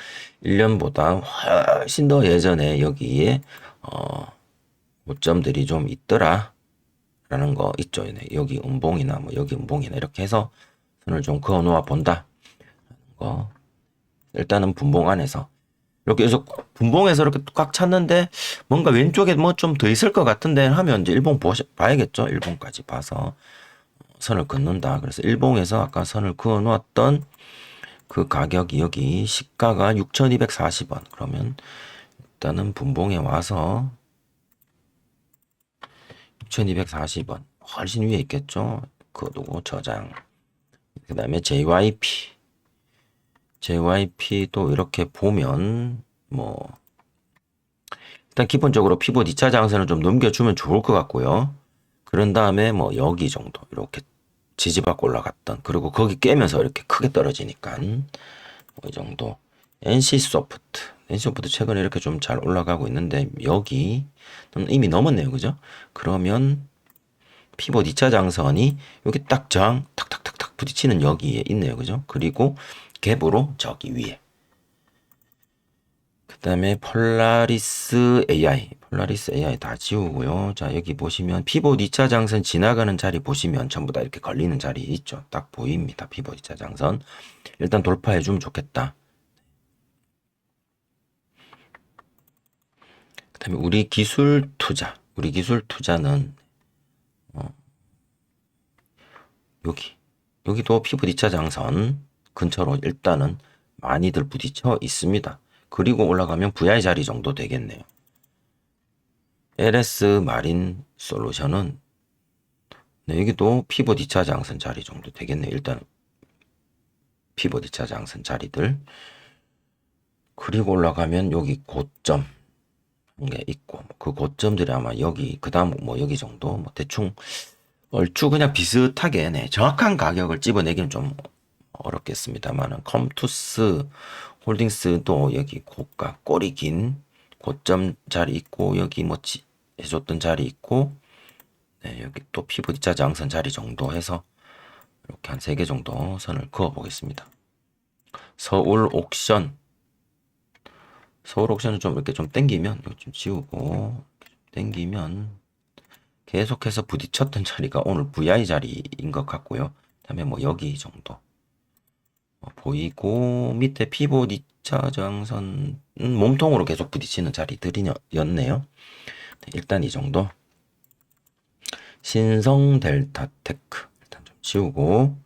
1년보다 훨씬 더 예전에 여기에 고점들이 좀 있더라 라는 거 있죠. 여기 음봉이나 뭐 여기 음봉이나 이렇게 해서 선을 좀 그어 놓아 본다. 거. 일단은 분봉 안에서 이렇게 해서 분봉에서 이렇게 꽉 찼는데 뭔가 왼쪽에 뭐 좀 더 있을 것 같은데 하면 이제 일봉 봐야겠죠. 일봉까지 봐서 선을 긋는다. 그래서 일봉에서 아까 선을 그어 놓았던 그 가격이 여기 시가가 6,240원. 그러면 일단은 분봉에 와서 6,240원 훨씬 위에 있겠죠. 그거두고 저장. 그 다음에 JYP JYP도 이렇게 보면 뭐 일단 기본적으로 피봇 2차 장선을 좀 넘겨주면 좋을 것 같고요. 그런 다음에 뭐 여기 정도 이렇게 지지받고 올라갔던, 그리고 거기 깨면서 이렇게 크게 떨어지니까 뭐이 정도. NC소프트 최근에 이렇게 좀 잘 올라가고 있는데 여기 이미 넘었네요, 그죠? 그러면 피봇 2차 장선이 여기 딱 저항 탁탁탁탁 부딪히는 여기에 있네요, 그죠? 그리고 갭으로 저기 위에. 그 다음에 폴라리스 AI 다 지우고요. 자, 여기 보시면 피봇 2차 장선 지나가는 자리 보시면 전부 다 이렇게 걸리는 자리 있죠. 딱 보입니다. 피봇 2차 장선. 일단 돌파해주면 좋겠다. 그 다음에 우리 기술 투자는 여기도 피봇 2차 장선 근처로 일단은 많이들 부딪혀 있습니다. 그리고 올라가면 VI 자리 정도 되겠네요. LS 마린 솔루션은 네, 여기도 피봇 2차 장선 자리 정도 되겠네요. 일단 피봇 2차 장선 자리들. 그리고 올라가면 여기 고점 게 있고 그 고점들이 아마 여기, 그 다음 뭐 여기 정도, 뭐 대충 얼추 그냥 비슷하게, 네, 정확한 가격을 집어내기는 좀 어렵겠습니다만은 컴투스 홀딩스도 여기 고가 꼬리 긴 고점 자리 있고, 여기 뭐 해줬던 자리 있고, 네, 여기 또 피봇 2차 장선 자리 정도 해서 이렇게 한 3개 정도 선을 그어 보겠습니다. 서울 옥션은 좀 이렇게 좀 땡기면, 이거 좀 지우고, 땡기면, 계속해서 부딪혔던 자리가 오늘 VI 자리인 것 같고요. 다음에 뭐 여기 정도 보이고, 밑에 피봇 2차 장선은 몸통으로 계속 부딪히는 자리들이었네요. 일단 이 정도. 신성 델타 테크 일단 좀 지우고,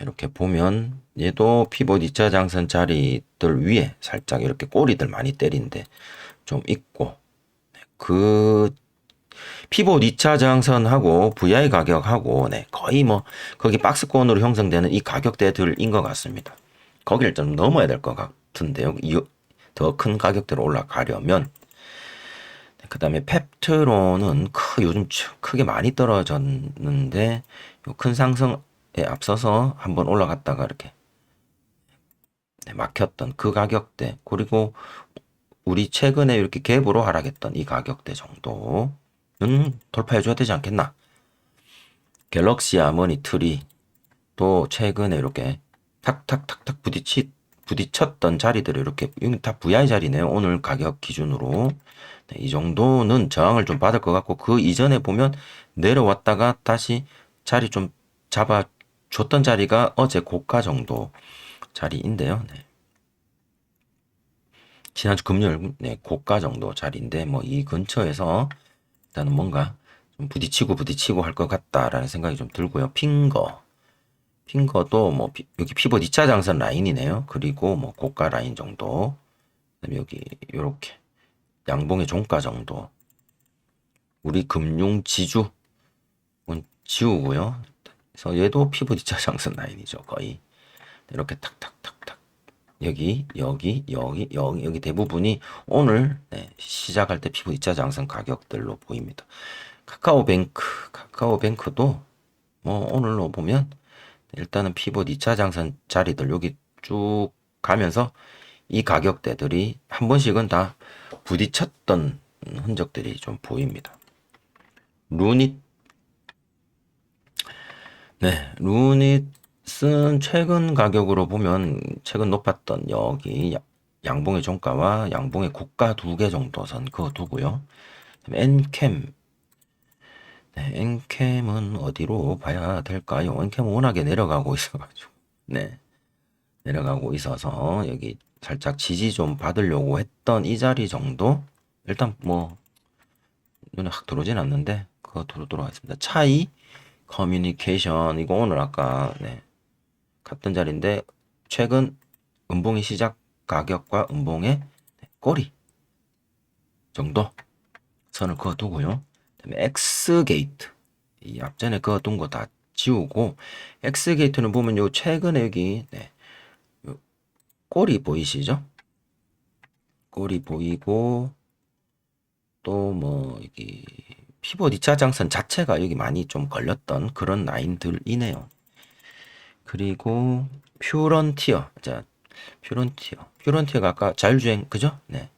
이렇게 보면 얘도 피봇 2차 장선 자리들 위에 살짝 이렇게 꼬리들 많이 때린데 좀 있고, 그 피봇 2차 장선하고 VI 가격하고 네, 거의 뭐 거기 박스권으로 형성되는 이 가격대들인 것 같습니다. 거기를 좀 넘어야 될 것 같은데요. 더 큰 가격대로 올라가려면. 그 다음에 펩트론은 요즘 크게 많이 떨어졌는데 큰 상승에 앞서서 한번 올라갔다가 이렇게 막혔던 그 가격대, 그리고 우리 최근에 이렇게 갭으로 하락했던 이 가격대 정도는 돌파해줘야 되지 않겠나. 갤럭시 아머니 트리 또 최근에 이렇게 탁탁탁탁 부딪혔던 자리들을 이렇게, 여기 다 VI 자리네요. 오늘 가격 기준으로. 네, 이 정도는 저항을 좀 받을 것 같고, 그 이전에 보면 내려왔다가 다시 자리 좀 잡아줬던 자리가 어제 고가 정도 자리인데요. 네. 지난주 금요일 네, 고가 정도 자리인데 뭐 이 근처에서 일단은 뭔가 좀 부딪히고 할 것 같다라는 생각이 좀 들고요. 핑거도 뭐 여기 피봇 2차 장선 라인이네요. 그리고 뭐 고가 라인 정도. 그다음에 여기 요렇게 양봉의 종가 정도. 우리 금융 지주 지우고요. 그래서 얘도 피봇 2차 장선 라인이죠. 거의 이렇게 탁탁탁탁 여기 대부분이 오늘 네, 시작할 때 피봇 2차 장선 가격들로 보입니다. 카카오뱅크도 뭐 오늘로 보면 일단은 피봇 2차 장선 자리들 여기 쭉 가면서 이 가격대들이 한 번씩은 다 부딪혔던 흔적들이 좀 보입니다. 루닛, 네, 루닛은 최근 가격으로 보면 최근 높았던 여기 양봉의 종가와 양봉의 고가 2개 정도 선 그거 두고요. 엔캠, 네, 엔캠은 어디로 봐야 될까요? 엔캠은 워낙에 내려가고 있어가지고, 네, 내려가고 있어서 여기 살짝 지지 좀 받으려고 했던 이 자리 정도? 일단 뭐 눈에 확 들어오진 않는데 그거 들어오도록 하겠습니다. 차이 커뮤니케이션, 이거 오늘 아까 네, 갔던 자리인데 최근 음봉의 시작 가격과 음봉의 꼬리 정도 선을 그어두고요. 그다음에 X게이트, 이 앞전에 그어둔 거 다 지우고, X게이트는 보면 요 최근에 여기 네, 꼬리 보이시죠? 꼬리 보이고 또 뭐 여기 피봇 2차 장선 자체가 여기 많이 좀 걸렸던 그런 라인들이네요. 그리고 퓨런티어. 자, 퓨런티어가 아까 자율주행 그죠? 네.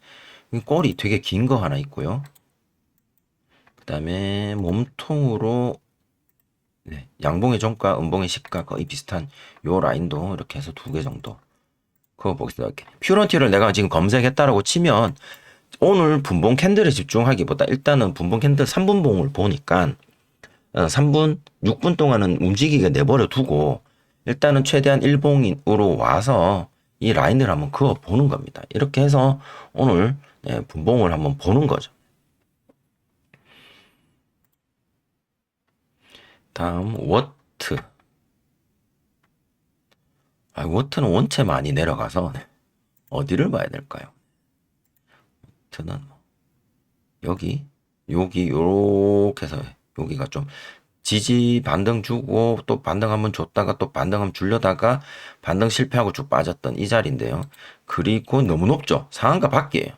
꼬리 되게 긴 거 하나 있고요. 그다음에 몸통으로 네, 양봉의 종가, 음봉의 시가 거의 비슷한 요 라인도 이렇게 해서 2개 정도. 그거 보겠습니다. 퓨런티어를 내가 지금 검색했다라고 치면 오늘 분봉 캔들에 집중하기보다 일단은 분봉 캔들 3분봉을 보니까 3분, 6분 동안은 움직이게 내버려 두고 일단은 최대한 1봉으로 와서 이 라인을 한번 그어 보는 겁니다. 이렇게 해서 오늘 분봉을 한번 보는 거죠. 다음 워트. 워트는 원체 많이 내려가서 어디를 봐야 될까요? 워트는 여기 요렇게 해서 여기가 좀 지지 반등 주고 또 반등 한번 줬다가 또 반등 한번 줄려다가 반등 실패하고 쭉 빠졌던 이 자리인데요. 그리고 너무 높죠. 상한가 밖이에요.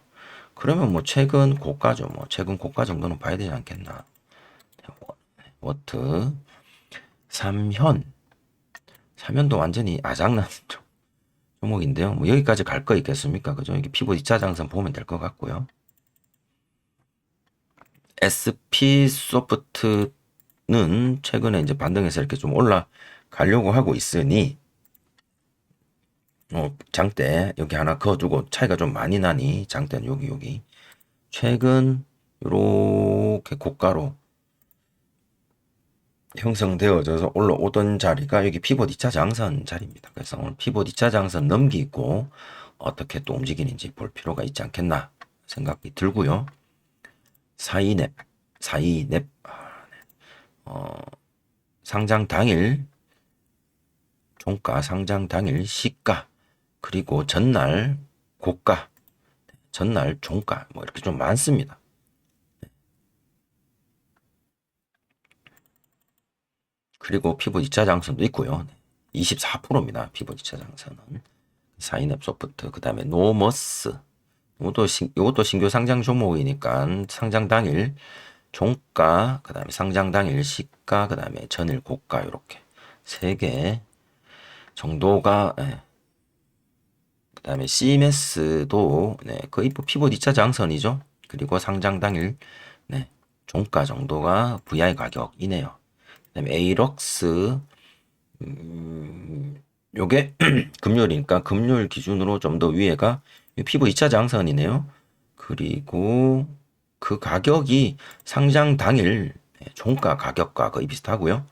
그러면 뭐 최근 고가죠. 뭐 최근 고가 정도는 봐야 되지 않겠나. 워트 3현도 완전히 아작난 종목인데요. 뭐 여기까지 갈 거 있겠습니까? 그죠? 여기 피봇 2차 장선 보면 될 것 같고요. SP소프트는 최근에 이제 반등해서 이렇게 좀 올라가려고 하고 있으니 장대 여기 하나 그어두고 차이가 좀 많이 나니 장대는 여기 최근 이렇게 고가로 형성되어져서 올라오던 자리가 여기 피봇 2차 장선 자리입니다. 그래서 오늘 피봇 2차 장선 넘기고 어떻게 또 움직이는지 볼 필요가 있지 않겠나 생각이 들고요. 사이넵 상장 당일 종가, 상장 당일 시가, 그리고 전날 고가, 전날 종가 뭐 이렇게 좀 많습니다. 그리고 피봇 2차 장선도 있고요. 24%입니다. 피봇 2차 장선은. 사이넵 소프트, 그 다음에 노머스. 이것도 신규 상장 종목이니까 상장 당일 종가, 그 다음에 상장 당일 시가, 그 다음에 전일 고가 이렇게 3개 정도가 그 다음에 CMS도 거의 피봇 2차 장선이죠. 그리고 상장 당일 종가 정도가 VI 가격이네요. 그다음에 에이럭스 요게 금요일이니까 금요일 기준으로 좀 더 위에가 피봇 2차 장선이네요. 그리고 그 가격이 상장 당일 종가 가격과 거의 비슷하고요.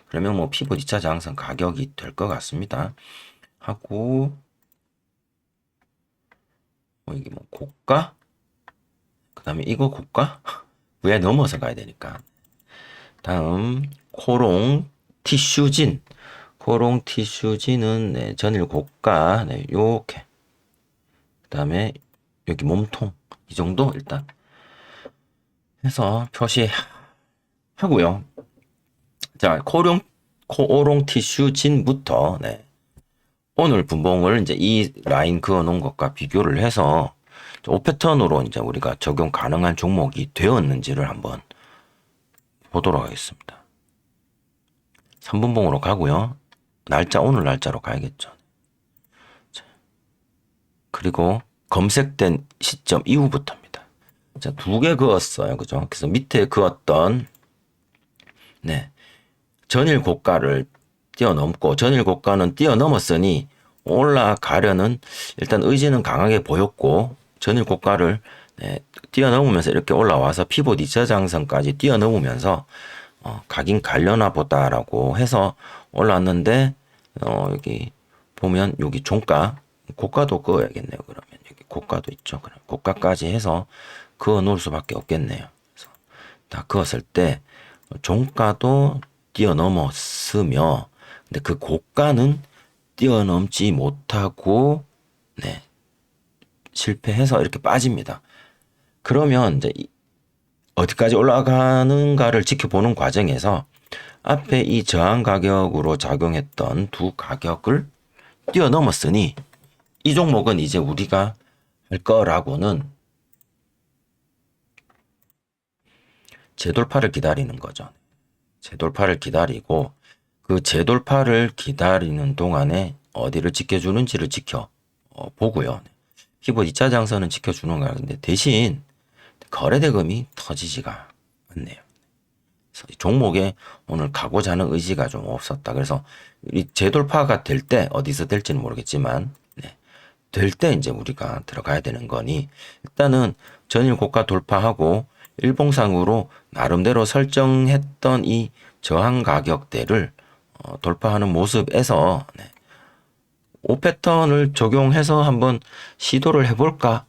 그러면 뭐 피봇 2차 장선 가격이 될 것 같습니다. 하고 이게 뭐 고가? 그 다음에 이거 고가? 왜 넘어서 가야 되니까. 다음 코롱 티슈진. 코롱 티슈진은 전일 고가 요렇게. 그 다음에 여기 몸통 이 정도 일단 해서 표시하고요. 자, 코오롱 티슈진부터 오늘 분봉을 이제 이 라인 그어 놓은 것과 비교를 해서 5패턴으로 이제 우리가 적용 가능한 종목이 되었는지를 한번 보도록 하겠습니다. 3분봉으로 가고요. 오늘 날짜로 가야겠죠. 자, 그리고 검색된 시점 이후부터입니다. 자, 2개 그었어요. 그죠? 그래서 밑에 그었던 전일 고가를 뛰어넘고 전일 고가는 뛰어넘었으니 올라가려는 일단 의지는 강하게 보였고 전일 고가를 뛰어넘으면서 이렇게 올라와서 피봇 2차 장선까지 뛰어넘으면서 가긴 갈려나 보다라고 해서 올라왔는데 여기 보면 여기 종가 고가도 그어야겠네요. 그러면 여기 고가도 있죠. 그럼 고가까지 해서 그어 놓을 수밖에 없겠네요. 그래서 다 그었을 때 종가도 뛰어넘었으며 근데 그 고가는 뛰어넘지 못하고 실패해서 이렇게 빠집니다. 그러면 이제 어디까지 올라가는가를 지켜보는 과정에서 앞에 이 저항 가격으로 작용했던 두 가격을 뛰어넘었으니 이 종목은 이제 우리가 할 거라고는 재돌파를 기다리는 거죠. 재돌파를 기다리고 그 재돌파를 기다리는 동안에 어디를 지켜주는지를 보고요. 피봇 2차 장선은 지켜주는 거야. 근데 대신 거래대금이 터지지가 않네요. 그래서 이 종목에 오늘 가고자 하는 의지가 좀 없었다. 그래서 이 재돌파가 될 때 어디서 될지는 모르겠지만 될 때 이제 우리가 들어가야 되는 거니 일단은 전일 고가 돌파하고 일봉상으로 나름대로 설정했던 이 저항 가격대를 돌파하는 모습에서 5패턴을 적용해서 한번 시도를 해볼까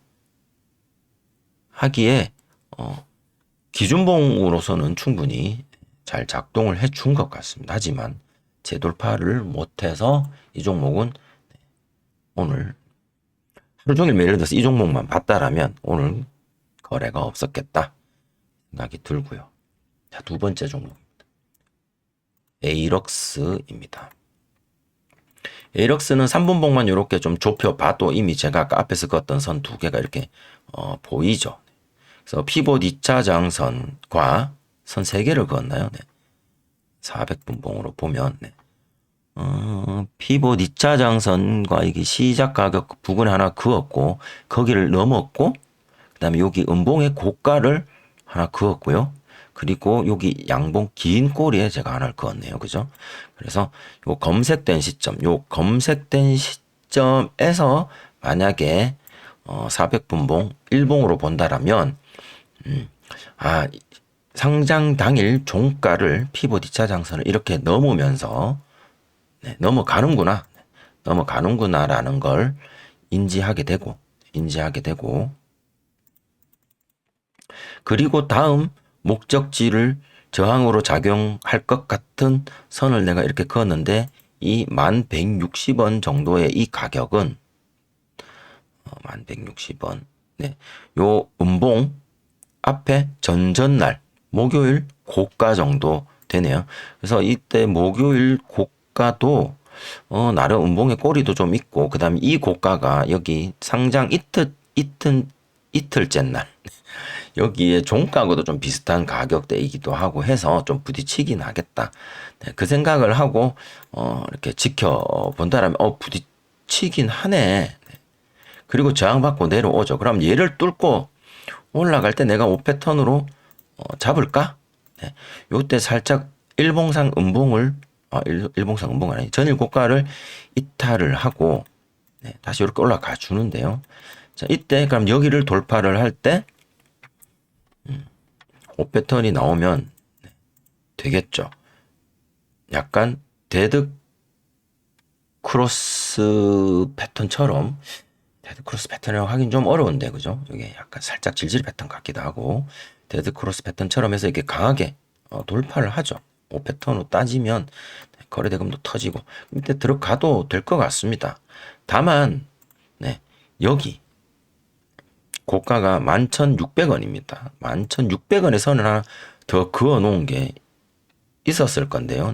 하기에 기준봉으로서는 충분히 잘 작동을 해준 것 같습니다. 하지만 재돌파를 못해서 이 종목은 오늘 하루 종일 예를 들어서 이 종목만 봤다라면 오늘 거래가 없었겠다 생각이 들고요. 자, 두 번째 종목입니다. 에이럭스입니다. 에이럭스는 3분봉만 이렇게 좀 좁혀봐도 이미 제가 아까 앞에서 그었던 선 두 개가 이렇게 보이죠. 그래서 피봇 2차 장선과 선 3개를 그었나요? 400분봉으로 보면 피봇 2차 장선과 이게 시작 가격 부근에 하나 그었고 거기를 넘었고 그 다음에 여기 음봉의 고가를 하나 그었고요. 그리고 여기 양봉 긴 꼬리에 제가 하나를 그었네요. 그죠? 그래서 요 검색된 시점에서 만약에 400분봉 1봉으로 본다라면 상장 당일 종가를 피봇 2차 장선을 이렇게 넘으면서 넘어가는구나라는 걸 인지하게 되고 그리고 다음 목적지를 저항으로 작용할 것 같은 선을 내가 이렇게 그었는데 이 1160원 정도의 이 가격은 1160원 요 음봉 앞에 전전날 목요일 고가 정도 되네요. 그래서 이때 목요일 고가도 나름 음봉의 꼬리도 좀 있고 그 다음에 이 고가가 여기 상장 이틀째 날 여기에 종가하고도 좀 비슷한 가격대이기도 하고 해서 좀 부딪히긴 하겠다. 그 생각을 하고 이렇게 지켜본다라면 부딪히긴 하네. 그리고 저항받고 내려오죠. 그럼 얘를 뚫고 올라갈 때 내가 5패턴으로 잡을까? 요때 살짝 일봉상 음봉을 일봉상 음봉 아니 전일 고가를 이탈을 하고 다시 이렇게 올라가 주는데요. 자, 이때 그럼 여기를 돌파를 할 때 5패턴이 나오면 되겠죠. 약간 데드 크로스 패턴처럼 데드 크로스 패턴이라고 하긴 좀 어려운데 그죠? 이게 약간 살짝 질질 패턴 같기도 하고 데드 크로스 패턴처럼 해서 이렇게 강하게 돌파를 하죠. 5패턴으로 따지면 거래대금도 터지고 밑에 들어가도 될 것 같습니다. 다만 여기 고가가 11,600원입니다. 11,600원에 선을 하나 더 그어 놓은 게 있었을 건데요.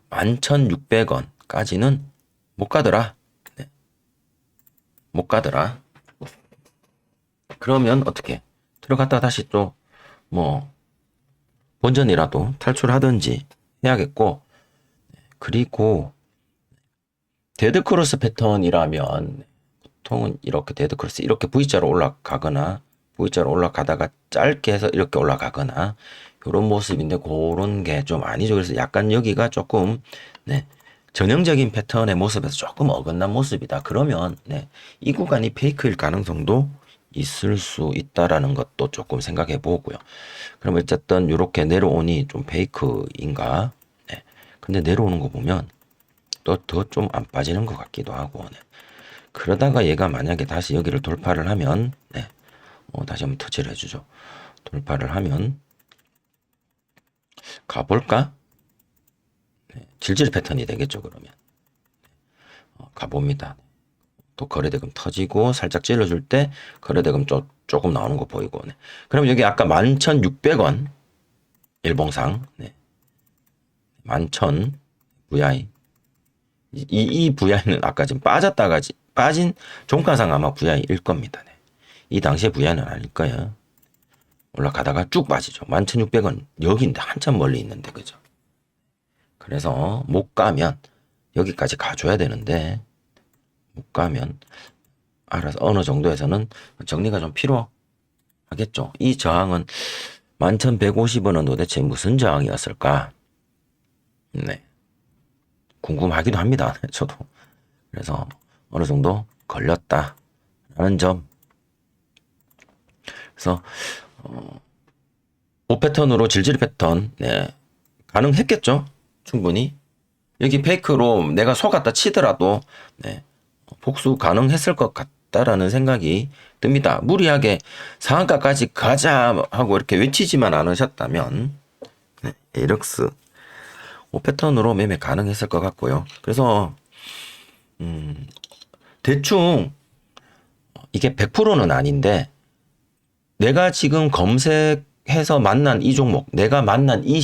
11,600원까지는 못 가더라. 못 가더라. 그러면 어떻게? 들어갔다 다시 또 뭐 본전이라도 탈출하든지 해야겠고 그리고 데드크로스 패턴이라면 보통은 이렇게 데드크로스 이렇게 V자로 올라가거나 V자로 올라가다가 짧게 해서 이렇게 올라가거나 이런 모습인데 그런 게 좀 아니죠. 그래서 약간 여기가 조금 전형적인 패턴의 모습에서 조금 어긋난 모습이다. 그러면 이 구간이 페이크일 가능성도 있을 수 있다라는 것도 조금 생각해 보고요. 그럼 어쨌든 이렇게 내려오니 좀 페이크인가? 근데 내려오는 거 보면 또 더 좀 안 빠지는 것 같기도 하고. 그러다가 얘가 만약에 다시 여기를 돌파를 하면 다시 한번 터치를 해주죠. 돌파를 하면 가볼까? 질질 패턴이 되겠죠. 그러면 가봅니다. 또 거래대금 터지고 살짝 찔러줄 때 거래대금 조금 나오는 거 보이고 그럼 여기 아까 11,600원 일봉상 11,000 VI 이 VI는 아까 지금 빠진 종가상 아마 VI일 겁니다. 네. 이 당시에 VI는 아닐 거예요. 올라가다가 쭉 빠지죠. 11,600원 여기인데 한참 멀리 있는데 그죠? 그래서 못 가면 여기까지 가줘야 되는데 못 가면 알아서 어느 정도에서는 정리가 좀 필요하겠죠. 이 저항은 11,150원은 도대체 무슨 저항이었을까? 네. 궁금하기도 합니다. 저도. 그래서 어느 정도 걸렸다라는 점. 그래서 5패턴으로 질질 패턴 네. 가능했겠죠. 충분히. 여기 페이크로 내가 속았다 치더라도 네. 복수 가능했을 것 같다라는 생각이 듭니다. 무리하게 상한가까지 가자 하고 이렇게 외치지만 않으셨다면 네. 에이럭스 5패턴으로 매매 가능했을 것 같고요. 그래서 대충 이게 100%는 아닌데 내가 지금 검색해서 만난 이 종목, 내가 만난 이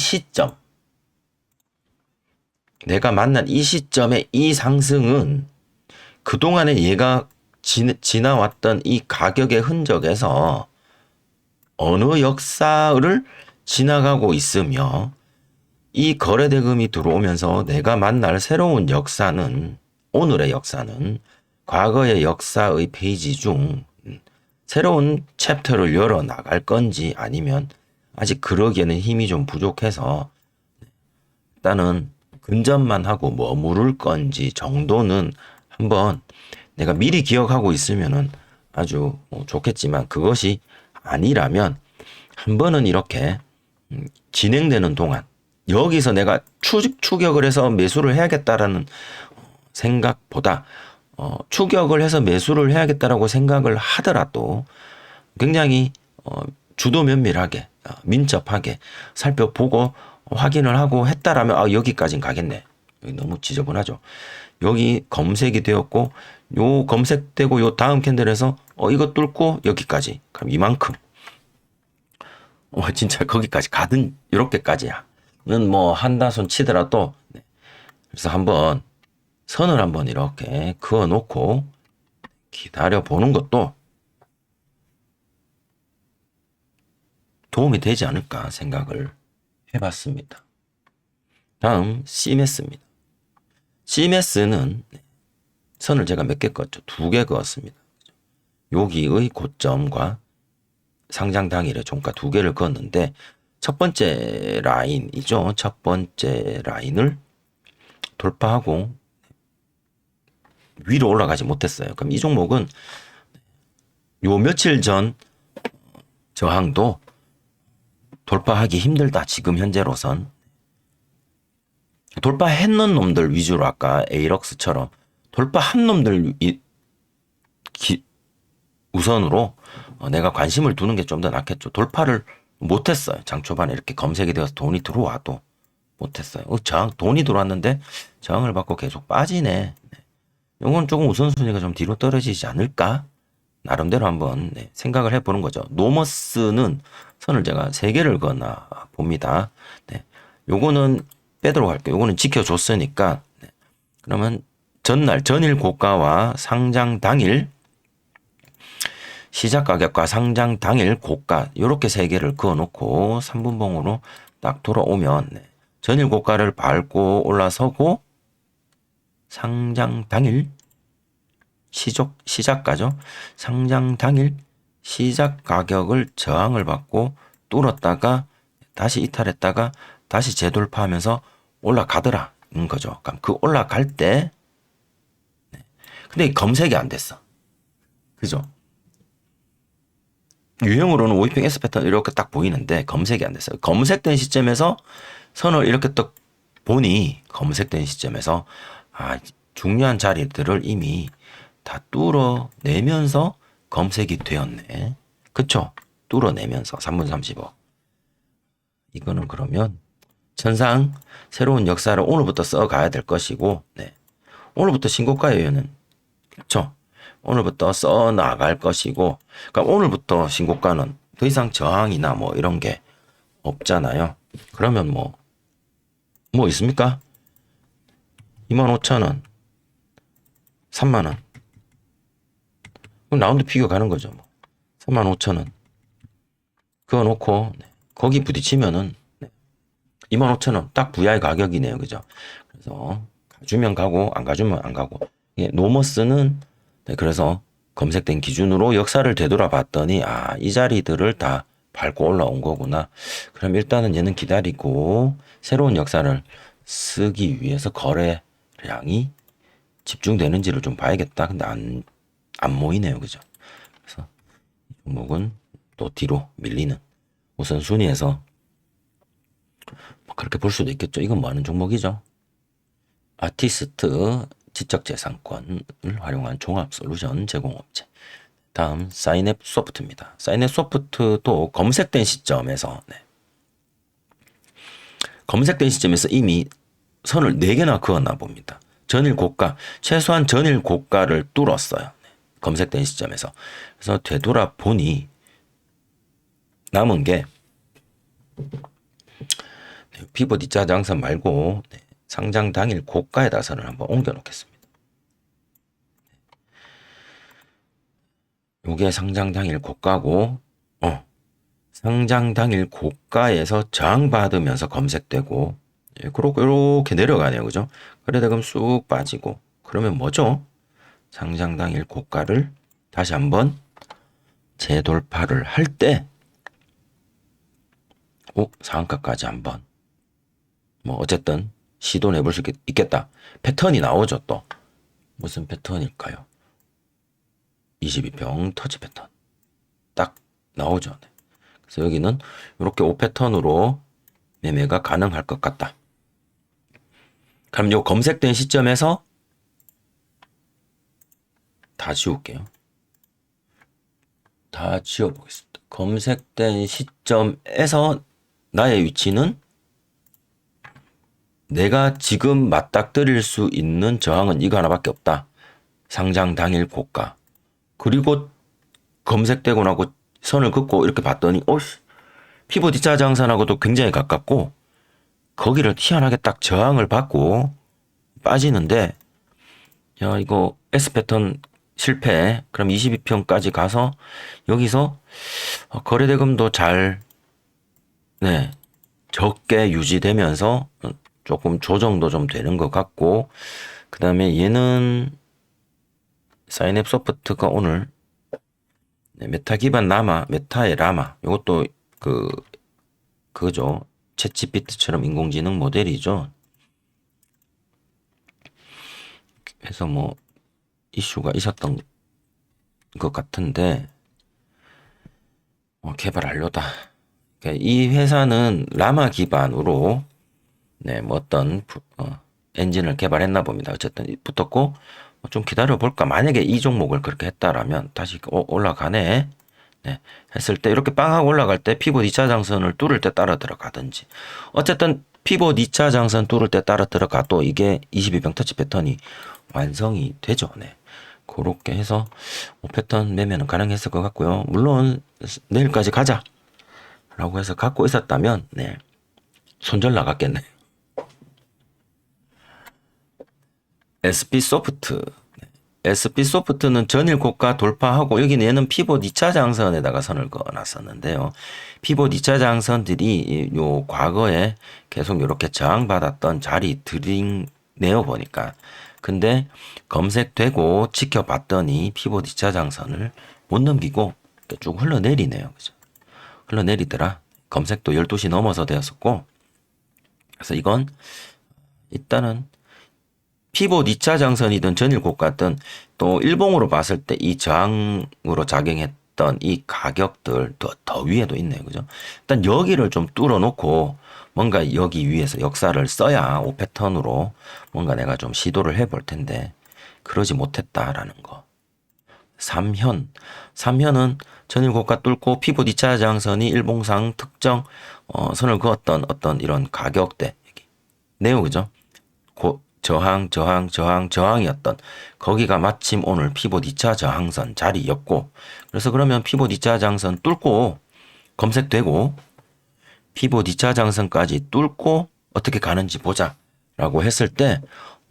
시점의 이 상승은 그동안에 얘가 지나왔던 이 가격의 흔적에서 어느 역사를 지나가고 있으며 이 거래대금이 들어오면서 내가 만날 새로운 역사는 오늘의 역사는 과거의 역사의 페이지 중 새로운 챕터를 열어 나갈 건지 아니면 아직 그러기에는 힘이 좀 부족해서 일단은 근접만 하고 머무를 건지 정도는 한번 내가 미리 기억하고 있으면은 아주 좋겠지만 그것이 아니라면 한 번은 이렇게 진행되는 동안 여기서 내가 추격을 해서 매수를 해야겠다라는 생각보다 추격을 해서 매수를 해야겠다라고 생각을 하더라도 굉장히 주도 면밀하게 민첩하게 살펴보고 확인을 하고 했다라면 여기까지는 가겠네. 여기 너무 지저분하죠. 여기 검색이 되었고 요 검색되고 요 다음 캔들에서 이거 뚫고 여기까지 그럼 이만큼 진짜 거기까지 가든 이렇게까지야. 는 뭐 한다손 치더라도 네. 그래서 한번 선을 한번 이렇게 그어 놓고 기다려 보는 것도 도움이 되지 않을까 생각을 해봤습니다. 다음 CMS입니다. CMS는 선을 제가 몇 개 그었죠. 2개 그었습니다. 여기의 고점과 상장 당일의 종가 2개를 그었는데 첫 번째 라인이죠. 첫 번째 라인을 돌파하고 위로 올라가지 못했어요. 그럼 이 종목은 요 며칠 전 저항도 돌파하기 힘들다. 지금 현재로선. 돌파했는 놈들 위주로 아까 에이럭스처럼 돌파한 놈들 우선으로 내가 관심을 두는 게 좀 더 낫겠죠. 돌파를 못했어요. 장 초반에 이렇게 검색이 되어서 돈이 들어와도 못했어요. 돈이 들어왔는데 저항을 받고 계속 빠지네. 이건 조금 우선순위가 좀 뒤로 떨어지지 않을까? 나름대로 한번 생각을 해보는 거죠. 노머스는 선을 제가 3개를 그었나 봅니다. 네. 요거는 빼도록 할게요. 요거는 지켜줬으니까. 네. 그러면 전일 고가와 상장 당일 시작 가격과 상장 당일 고가 요렇게 3개를 그어놓고 3분봉으로 딱 돌아오면 전일 고가를 밟고 올라서고 상장 당일 시작가죠. 상장 당일 시작 가격을 저항을 받고 뚫었다가 다시 이탈했다가 다시 재돌파하면서 올라가더라는 거죠. 그럼 그 올라갈 때 근데 검색이 안 됐어. 그죠? 유형으로는 오이핑 S 패턴 이렇게 딱 보이는데 검색이 안 됐어요. 검색된 시점에서 선을 이렇게 딱 보니 검색된 시점에서 중요한 자리들을 이미 다 뚫어내면서 검색이 되었네. 그쵸? 뚫어내면서 3분 35. 이거는 그러면 천상 새로운 역사를 오늘부터 써가야 될 것이고 오늘부터 신고가예요는 그쵸? 오늘부터 써나갈 것이고 그러니까 오늘부터 신고가는 더 이상 저항이나 뭐 이런 게 없잖아요. 그러면 뭐 있습니까? 25,000원 3만 원. 그럼 라운드 피겨 가는 거죠. 뭐. 35,000원. 그거 놓고 거기 부딪히면은 25,000원 딱 VI 가격이네요. 그죠? 그래서 가주면 가고 안 가주면 안 가고. 노머스는 그래서 검색된 기준으로 역사를 되돌아봤더니 이 자리들을 다 밟고 올라온 거구나. 그럼 일단은 얘는 기다리고 새로운 역사를 쓰기 위해서 거래량이 집중되는지를 좀 봐야겠다. 근데 안 모이네요. 그죠? 그래서 이 종목은 또 뒤로 밀리는 우선순위에서 그렇게 볼 수도 있겠죠. 이건 뭐 하는 종목이죠? 아티스트 지적재산권을 활용한 종합솔루션 제공업체. 다음 사인앱 소프트입니다. 사인앱 소프트도 검색된 시점에서 검색된 시점에서 이미 선을 4개나 그었나 봅니다. 전일 고가, 최소한 전일 고가를 뚫었어요. 검색된 시점에서. 그래서 되돌아보니 남은 게 피봇 2차 장선 말고 상장 당일 고가에다 선을 한번 옮겨 놓겠습니다. 요게 상장 당일 고가고 상장 당일 고가에서 저항받으면서 검색되고 이렇게 내려가네요. 그죠? 거래대금 쑥 빠지고 그러면 뭐죠? 상장 당일 고가를 다시 한번 재돌파를 할 때 상한가까지 한번 뭐 어쨌든 시도를 해볼 수 있겠다. 패턴이 나오죠. 또 무슨 패턴일까요? 22평 터치 패턴 딱 나오죠. 그래서 여기는 이렇게 5패턴으로 매매가 가능할 것 같다. 그럼 요 검색된 시점에서 다 지울게요. 다 지워보겠습니다. 검색된 시점에서 나의 위치는 내가 지금 맞닥뜨릴 수 있는 저항은 이거 하나밖에 없다. 상장 당일 고가. 그리고 검색되고 나고 선을 긋고 이렇게 봤더니 피봇 2차 장선하고도 굉장히 가깝고 거기를 희한하게 딱 저항을 받고 빠지는데 이거 S 패턴 실패. 그럼 22평까지 가서 여기서 거래대금도 잘 적게 유지되면서 조금 조정도 좀 되는 것 같고 그 다음에 얘는 사인앱 소프트가 오늘 메타 기반 메타의 라마 이것도 그거죠. 챗GPT처럼 인공지능 모델이죠. 그래서 뭐 이슈가 있었던 것 같은데 개발 완료다. 그러니까 이 회사는 라마 기반으로 뭐 어떤 엔진을 개발했나 봅니다. 어쨌든 붙었고 좀 기다려 볼까. 만약에 이 종목을 그렇게 했다라면 다시 올라가네. 했을 때 이렇게 빵 하고 올라갈 때 피봇 2차 장선을 뚫을 때 따라 들어가든지 어쨌든 피봇 2차 장선 뚫을 때 따라 들어가도 이게 22평 터치 패턴이 완성이 되죠. 그렇게 해서 5패턴 매매는 가능했을 것 같고요. 물론 내일까지 가자 라고 해서 갖고 있었다면 손절 나갔겠네. SP소프트. SP소프트는 전일 고가 돌파하고 여기는 얘는 피봇 2차 장선에다가 선을 그어놨었는데요. 피봇 2차 장선들이 요 과거에 계속 이렇게 저항받았던 자리 들이내어 보니까 근데 검색되고 지켜봤더니 피봇 2차 장선을 못 넘기고 쭉 흘러내리네요. 그죠? 흘러내리더라. 검색도 12시 넘어서 되었었고 그래서 이건 일단은 피봇 2차 장선이든 전일 고가든 또 일봉으로 봤을 때 이 저항으로 작용했던 이 가격들 더 위에도 있네요. 그죠? 일단 여기를 좀 뚫어 놓고 뭔가 여기 위에서 역사를 써야 5패턴으로 뭔가 내가 좀 시도를 해볼 텐데 그러지 못했다라는 거. 3현은 전일 고가 뚫고 피봇 2차 장선이 일봉상 특정 선을 그었던 어떤 이런 가격대 네요. 그죠? 저항이었던 거기가 마침 오늘 피봇 2차 저항선 자리였고 그래서 그러면 피봇 2차 장선 뚫고 검색되고 피봇 2차 장선까지 뚫고 어떻게 가는지 보자 라고 했을 때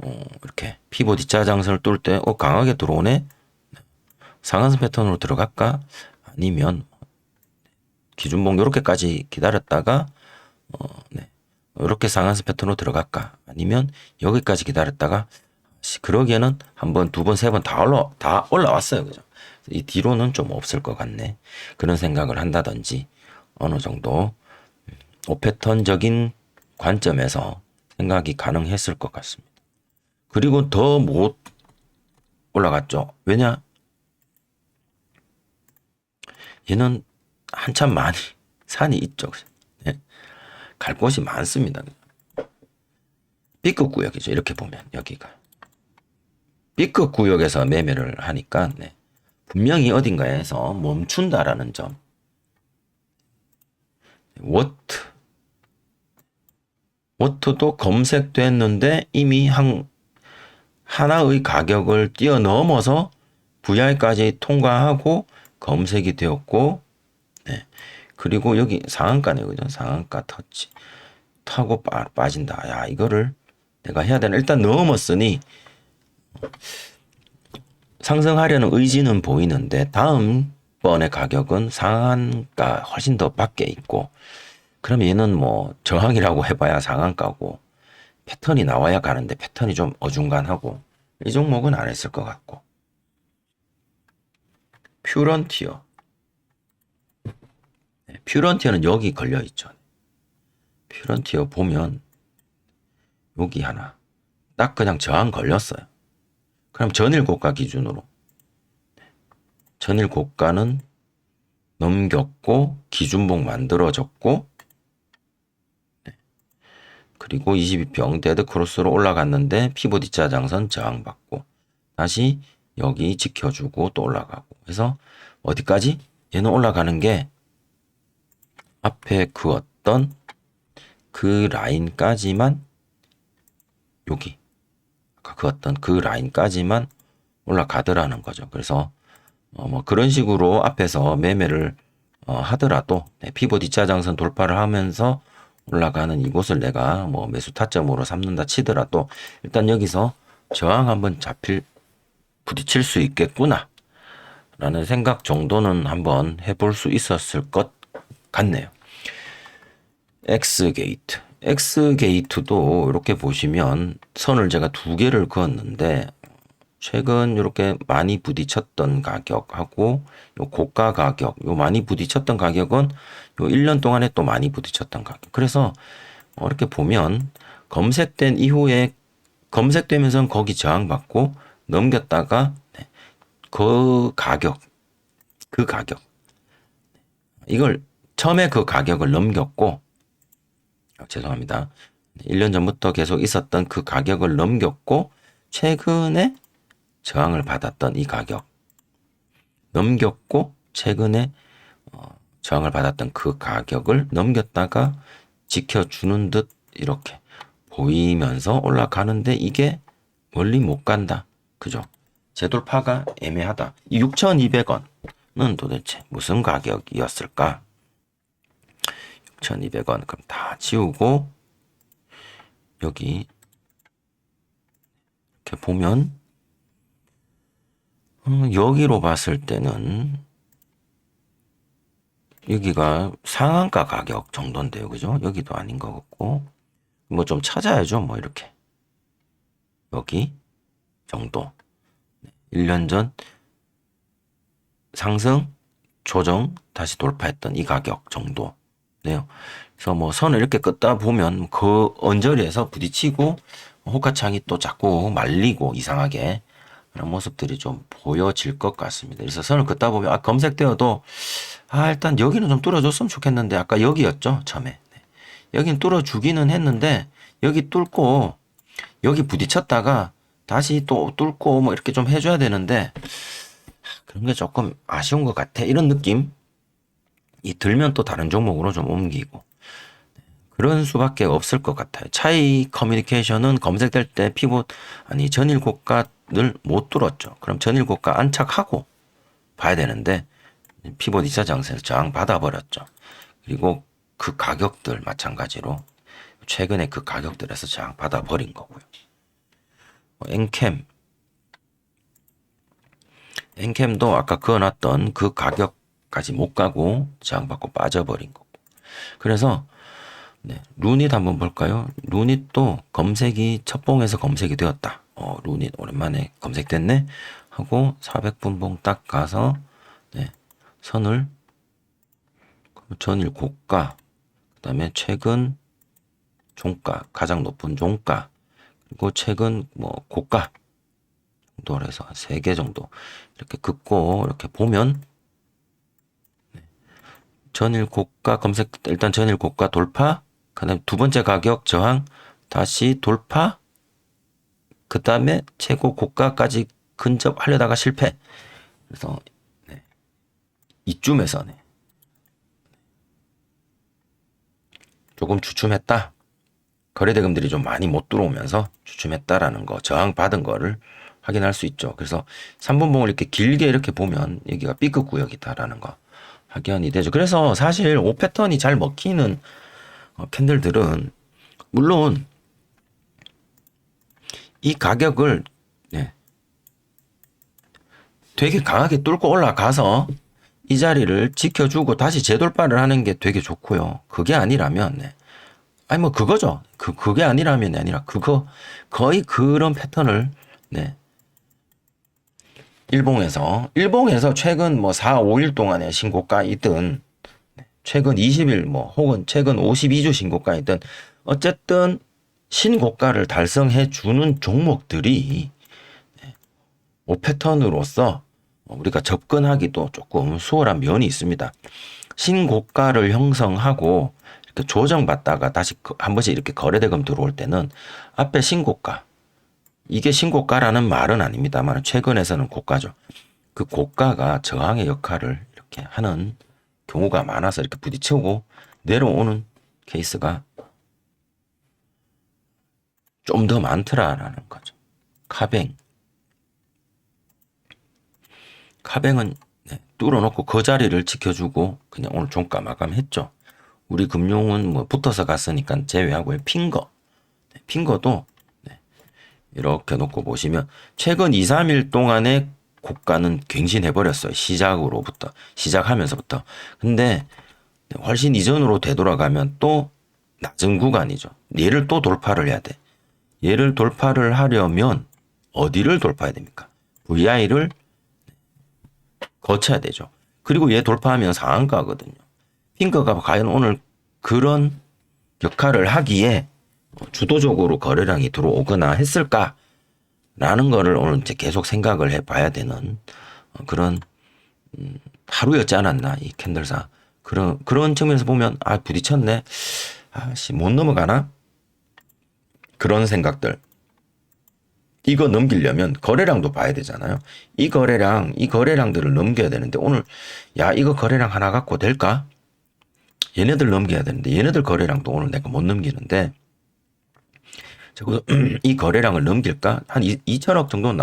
이렇게 피봇 D자 장선을 뚫을 때 강하게 들어오네. 상한선 패턴으로 들어갈까? 아니면 기준봉 요렇게까지 기다렸다가 네. 이렇게 상한선 패턴으로 들어갈까? 아니면 여기까지 기다렸다가 그러기에는 한 번, 두 번, 세 번 다 올라왔어요. 그죠? 이 뒤로는 좀 없을 것 같네. 그런 생각을 한다든지 어느 정도 5패턴적인 관점에서 생각이 가능했을 것 같습니다. 그리고 더 못 올라갔죠. 왜냐? 얘는 한참 많이 산이 있죠. 네. 갈 곳이 많습니다. B급 구역이죠. 이렇게 보면 여기가 B급 구역에서 매매를 하니까 네. 분명히 어딘가에서 멈춘다라는 점. 워트도 검색됐는데 이미 하나의 가격을 뛰어넘어서 VR까지 통과하고 검색이 되었고, 네. 그리고 여기 상한가네요. 그죠? 상한가 터치. 타고 빠진다. 야, 이거를 내가 해야 되나? 일단 넘었으니 상승하려는 의지는 보이는데 다음번의 가격은 상한가 훨씬 더 밖에 있고, 그럼 얘는 뭐 저항이라고 해봐야 상한가고 패턴이 나와야 가는데 패턴이 좀 어중간하고 이 종목은 안 했을 것 같고. 퓨런티어. 퓨런티어는 여기 걸려 있죠. 퓨런티어 보면 여기 하나 딱 그냥 저항 걸렸어요. 그럼 전일 고가 기준으로 전일 고가는 넘겼고 기준봉 만들어졌고, 그리고 22평 데드 크로스로 올라갔는데 피봇 D자 장선 저항받고 다시 여기 지켜주고 또 올라가고 해서 어디까지? 얘는 올라가는 게 앞에 그었던 그 라인까지만, 여기 아까 그었던 그 라인까지만 올라가더라는 거죠. 그래서 뭐 그런 식으로 앞에서 매매를 하더라도 피봇 D자 장선 돌파를 하면서 올라가는 이곳을 내가 뭐 매수 타점으로 삼는다 치더라도 일단 여기서 저항 한번 부딪힐 수 있겠구나 라는 생각 정도는 한번 해볼 수 있었을 것 같네요. X게이트도 이렇게 보시면 선을 제가 두 개를 그었는데 최근 이렇게 많이 부딪혔던 가격하고 요 고가 가격, 요 많이 부딪혔던 가격은 요 1년 동안에 또 많이 부딪혔던 가격. 그래서 이렇게 보면 검색된 이후에 검색되면서 거기 저항받고 넘겼다가 그 가격 이걸 처음에 그 가격을 넘겼고, 죄송합니다. 1년 전부터 계속 있었던 그 가격을 넘겼고 최근에 저항을 받았던 이 가격 넘겼고 최근에 저항을 받았던 그 가격을 넘겼다가 지켜주는 듯 이렇게 보이면서 올라가는데 이게 멀리 못 간다. 그죠? 재돌파가 애매하다. 이 6,200원은 도대체 무슨 가격이었을까? 6,200원 그럼 다 지우고 여기 이렇게 보면 여기로 봤을 때는 여기가 상한가 가격 정도인데요. 그죠? 여기도 아닌 것 같고 뭐 좀 찾아야죠. 뭐 이렇게 여기 정도 1년 전 상승 조정 다시 돌파했던 이 가격 정도 네요. 그래서 뭐 선을 이렇게 긋다 보면 그 언저리에서 부딪히고 호가창이 또 자꾸 말리고 이상하게 그런 모습들이 좀 보여질 것 같습니다. 그래서 선을 긋다 보면 검색되어도 일단 여기는 좀 뚫어줬으면 좋겠는데 아까 여기였죠 처음에. 여기는 뚫어주기는 했는데 여기 뚫고 여기 부딪혔다가 다시 또 뚫고 뭐 이렇게 좀 해줘야 되는데 그런 게 조금 아쉬운 것 같아. 이런 느낌이 들면 또 다른 종목으로 좀 옮기고 그런 수밖에 없을 것 같아요. 차이 커뮤니케이션은 검색될 때 전일 고가를 못 뚫었죠. 그럼 전일 고가 안착하고 봐야 되는데 피봇 2차 장세에서 저항 받아버렸죠. 그리고 그 가격들 마찬가지로 최근에 그 가격들에서 저항 받아버린 거고요. 엔캠. 엔캠도 아까 그어놨던 그 가격까지 못 가고 저항받고 빠져버린 거고. 그래서 네, 루닛 한번 볼까요? 루닛도 검색이 첫봉에서 검색이 되었다. 루닛 오랜만에 검색됐네 하고 400분봉 딱 가서 네, 선을 전일 고가, 그 다음에 최근 종가, 가장 높은 종가, 그리고 최근 뭐 고가 정도로 해서 3개 정도 이렇게 긋고 이렇게 보면 전일 고가 검색, 일단 전일 고가 돌파, 그 다음에 두 번째 가격 저항 다시 돌파, 그 다음에 최고 고가까지 근접하려다가 실패. 그래서 네, 이쯤에서 네, 조금 주춤했다. 거래대금들이 좀 많이 못 들어오면서 주춤했다라는 거, 저항 받은 거를 확인할 수 있죠. 그래서 3분봉을 이렇게 길게 이렇게 보면 여기가 B급 구역이다라는 거 확인이 되죠. 그래서 사실 5패턴이 잘 먹히는 캔들들은 물론 이 가격을 네, 되게 강하게 뚫고 올라가서 이 자리를 지켜주고 다시 재돌파를 하는 게 되게 좋고요. 그게 아니라면 네. 아니 뭐 그거죠. 그게 아니라면이 아니라 그거 거의 그런 패턴을 네. 일봉에서 최근 뭐 4, 5일 동안의 신고가이든 최근 20일 뭐 혹은 최근 52주 신고가이든 어쨌든 신고가를 달성해 주는 종목들이 5패턴으로서 우리가 접근하기도 조금 수월한 면이 있습니다. 신고가를 형성하고 이렇게 조정받다가 다시 한 번씩 이렇게 거래대금 들어올 때는 앞에 신고가, 이게 신고가라는 말은 아닙니다만 최근에서는 고가죠. 그 고가가 저항의 역할을 이렇게 하는 경우가 많아서 이렇게 부딪히고 내려오는 케이스가 좀 더 많더라라는 거죠. 카뱅은 네, 뚫어놓고 그 자리를 지켜주고 그냥 오늘 종가 마감했죠. 우리 금융은 뭐 붙어서 갔으니까 제외하고요. 핑거도 네, 이렇게 놓고 보시면 최근 2, 3일 동안의 고가는 갱신해버렸어요. 시작하면서부터. 근데 훨씬 이전으로 되돌아가면 또 낮은 구간이죠. 얘를 또 돌파를 해야 돼. 얘를 돌파를 하려면 어디를 돌파해야 됩니까? VI를 거쳐야 되죠. 그리고 얘 돌파하면 상한가거든요. 핑거가 과연 오늘 그런 역할을 하기에 주도적으로 거래량이 들어오거나 했을까라는 거를 오늘 이제 계속 생각을 해봐야 되는 그런 하루였지 않았나 이 캔들사. 그런 측면에서 보면 부딪혔네. 못 넘어가나? 그런 생각들. 이거 넘기려면 거래량도 봐야 되잖아요. 이 거래량들을 넘겨야 되는데 오늘 이거 거래량 하나 갖고 될까? 얘네들 넘겨야 되는데 얘네들 거래량도 오늘 내가 못 넘기는데 적어도 이 거래량을 넘길까? 한 2천억 정도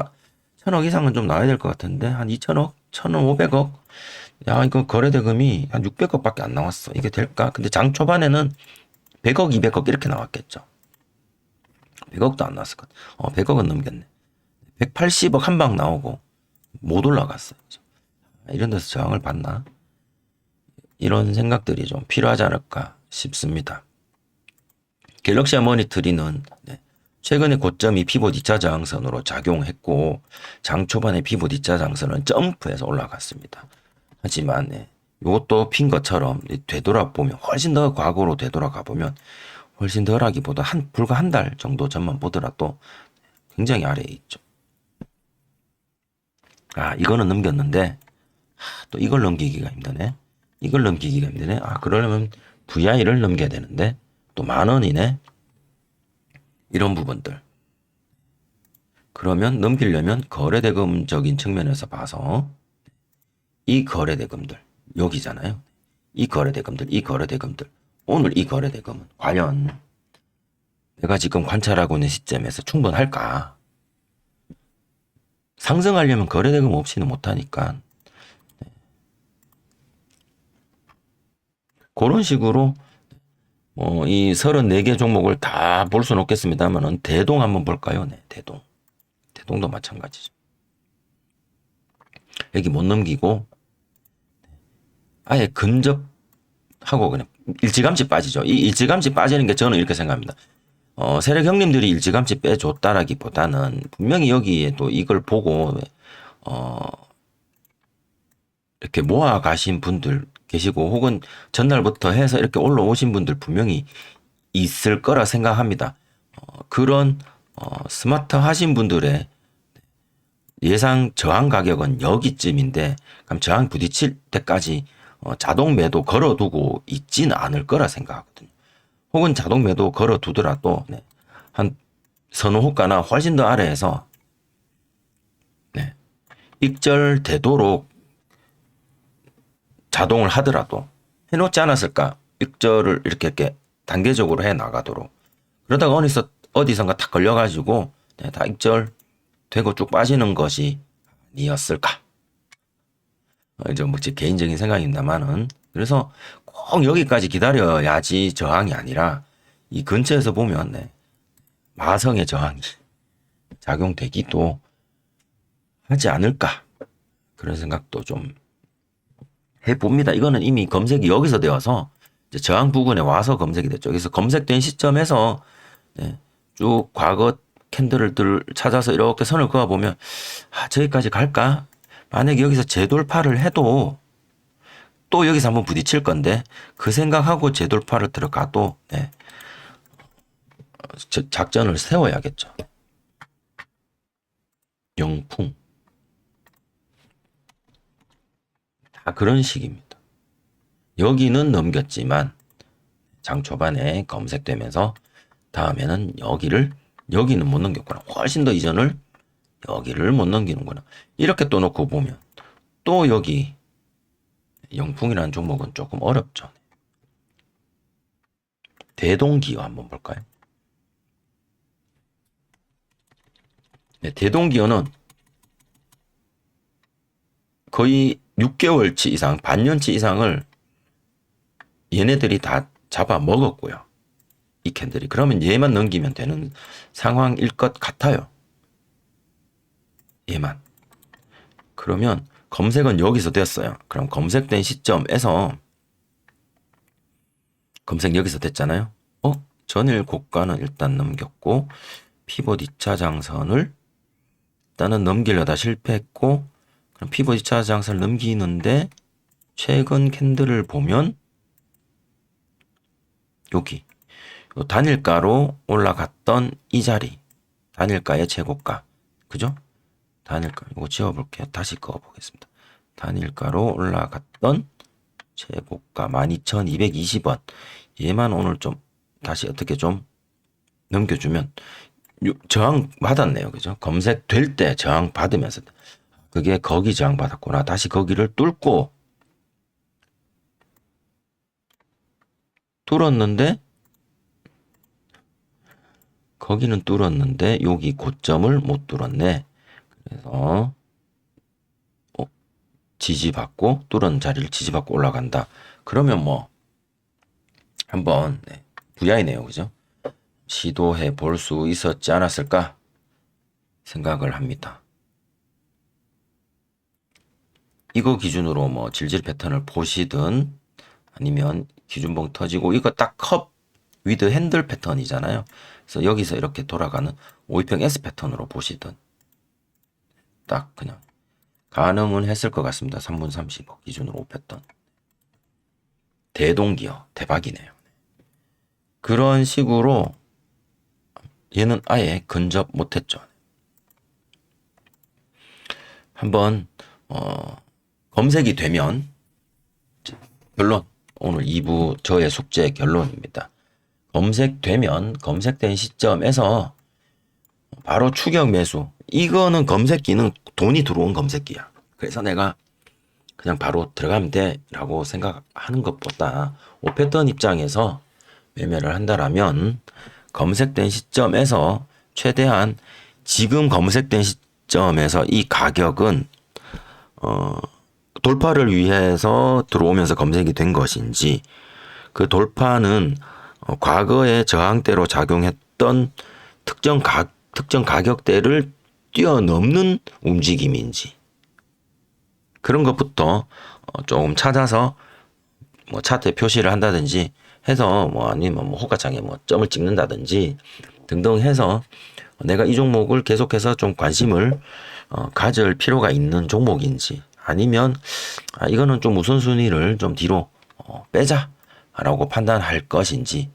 1천억 이상은 좀 나와야 될 것 같은데 한 2천억? 1,500억? 이거 거래대금이 한 600억밖에 안 나왔어. 이게 될까? 근데 장 초반에는 100억, 200억 이렇게 나왔겠죠. 100억도 안 나왔을 것 같아. 100억은 넘겼네. 180억 한 방 나오고 못 올라갔어요. 이런 데서 저항을 받나? 이런 생각들이 좀 필요하지 않을까 싶습니다. 갤럭시 모니터리는 최근에 고점이 피봇 2차 저항선으로 작용했고 장 초반에 피봇 2차 저항선은 점프해서 올라갔습니다. 하지만 이것도 핀 것처럼 되돌아보면 훨씬 더 과거로 되돌아가 보면 훨씬 덜하기보다 불과 한 달 정도 전만 보더라도 굉장히 아래에 있죠. 이거는 넘겼는데 또 이걸 넘기기가 힘드네. 그러려면 VI를 넘겨야 되는데 또 10,000원이네. 이런 부분들. 그러면 넘기려면 거래대금적인 측면에서 봐서 이 거래대금들 여기잖아요. 이 거래대금들 오늘 이 거래대금은 과연 내가 지금 관찰하고 있는 시점에서 충분할까? 상승하려면 거래대금 없이는 못하니까 그런 식으로 이 34개 종목을 다 볼 수는 없겠습니다만은 대동 한번 볼까요? 네, 대동. 태동도 마찬가지죠. 여기 못 넘기고 아예 근접하고 그냥 일찌감치 빠지죠. 이 일찌감치 빠지는 게 저는 이렇게 생각합니다. 세력 형님들이 일찌감치 빼줬다라기보다는 분명히 여기에 또 이걸 보고 이렇게 모아 가신 분들 계시고 혹은 전날부터 해서 이렇게 올라오신 분들 분명히 있을 거라 생각합니다. 그런 스마트 하신 분들의 예상 저항 가격은 여기쯤인데 그럼 저항 부딪힐 때까지 자동 매도 걸어두고 있지는 않을 거라 생각하거든요. 혹은 자동 매도 걸어두더라도 한 서너 호가나 훨씬 더 아래에서 익절 되도록 자동을 하더라도 해놓지 않았을까? 익절을 이렇게 단계적으로 해 나가도록. 그러다가 어디선가 탁 걸려가지고 다 익절 되고 쭉 빠지는 것이 아니었을까? 이제 뭐 제 개인적인 생각입니다만은 그래서 꼭 여기까지 기다려야지 저항이 아니라 이 근처에서 보면 마성의 저항이 작용되기도 하지 않을까 그런 생각도 좀 해봅니다. 이거는 이미 검색이 여기서 되어서 이제 저항 부근에 와서 검색이 됐죠. 그래서 검색된 시점에서 쭉 과거 캔들을 찾아서 이렇게 선을 그어보면 저기까지 갈까? 만약에 여기서 재돌파를 해도 또 여기서 한번 부딪힐 건데 그 생각하고 재돌파를 들어가도 작전을 세워야겠죠. 영풍 다 그런 식입니다. 여기는 넘겼지만 장 초반에 검색되면서 다음에는 여기는 못 넘겼구나. 훨씬 더 이전을 여기를 못 넘기는구나. 이렇게 또 놓고 보면 또 여기 영풍이라는 종목은 조금 어렵죠. 대동기어 한번 볼까요? 대동기어는 거의 6개월치 이상, 반년치 이상을 얘네들이 다 잡아 먹었고요. 이 캔들이. 그러면 얘만 넘기면 되는 상황일 것 같아요. 얘만. 그러면 검색은 여기서 됐어요. 그럼 검색된 시점에서 검색 여기서 됐잖아요. 전일 고가는 일단 넘겼고 피봇 2차 장선을 일단은 넘기려다 실패했고 그럼 피봇 2차 장선을 넘기는데 최근 캔들을 보면 여기 단일가로 올라갔던 이 자리 단일가의 최고가 그죠? 단일가 이거 지워볼게요. 다시 꺼보겠습니다. 단일가로 올라갔던 최고가 12,220원 얘만 오늘 좀 다시 어떻게 좀 넘겨주면 저항 받았네요. 그죠? 검색될 때 저항 받으면서 그게 거기 저항 받았구나. 다시 거기를 뚫었는데 거기는 뚫었는데 여기 고점을 못 뚫었네. 그래서 지지받고 뚫은 자리를 지지받고 올라간다. 그러면 뭐 한번 VI네요. 그죠? 시도해 볼 수 있었지 않았을까 생각을 합니다. 이거 기준으로 뭐 질질 패턴을 보시든 아니면 기준봉 터지고 이거 딱 컵 위드 핸들 패턴이잖아요. 그래서 여기서 이렇게 돌아가는 5위평 S 패턴으로 보시든 딱 그냥 가늠은 했을 것 같습니다. 3분 35 기준으로 5패턴. 대동기어 대박이네요. 그런 식으로 얘는 아예 근접 못했죠. 한번 검색이 되면 결론 오늘 2부 저의 숙제 결론입니다. 검색되면 검색된 시점에서 바로 추격 매수 이거는 검색기는 돈이 들어온 검색기야. 그래서 내가 그냥 바로 들어가면 돼 라고 생각하는 것보다 5패턴 입장에서 매매를 한다라면 검색된 시점에서 최대한 지금 검색된 시점에서 이 가격은 돌파를 위해서 들어오면서 검색이 된 것인지 그 돌파는 과거의 저항대로 작용했던 특정 가격대를 뛰어넘는 움직임인지 그런 것부터 조금 찾아서 뭐 차트에 표시를 한다든지 해서 뭐 아니면 뭐 호가창에 뭐 점을 찍는다든지 등등 해서 내가 이 종목을 계속해서 좀 관심을 가질 필요가 있는 종목인지 아니면 이거는 좀 우선순위를 좀 뒤로 빼자라고 판단할 것인지.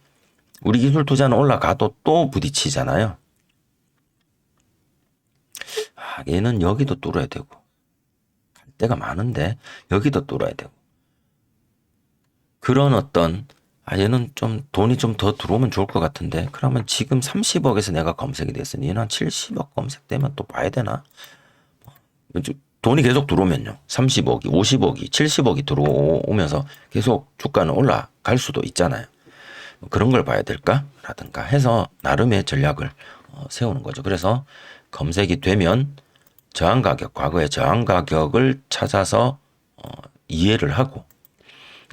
우리 기술 투자는 올라가도 또 부딪히잖아요. 얘는 여기도 뚫어야 되고 갈 데가 많은데 여기도 뚫어야 되고 그런 어떤 얘는 좀 돈이 좀 더 들어오면 좋을 것 같은데 그러면 지금 30억에서 내가 검색이 됐으니 얘는 한 70억 검색되면 또 봐야 되나? 돈이 계속 들어오면요. 30억이, 50억이, 70억이 들어오면서 계속 주가는 올라갈 수도 있잖아요. 그런 걸 봐야 될까? 라든가 해서 나름의 전략을 세우는 거죠. 그래서 검색이 되면 저항 가격, 과거의 저항 가격을 찾아서 이해를 하고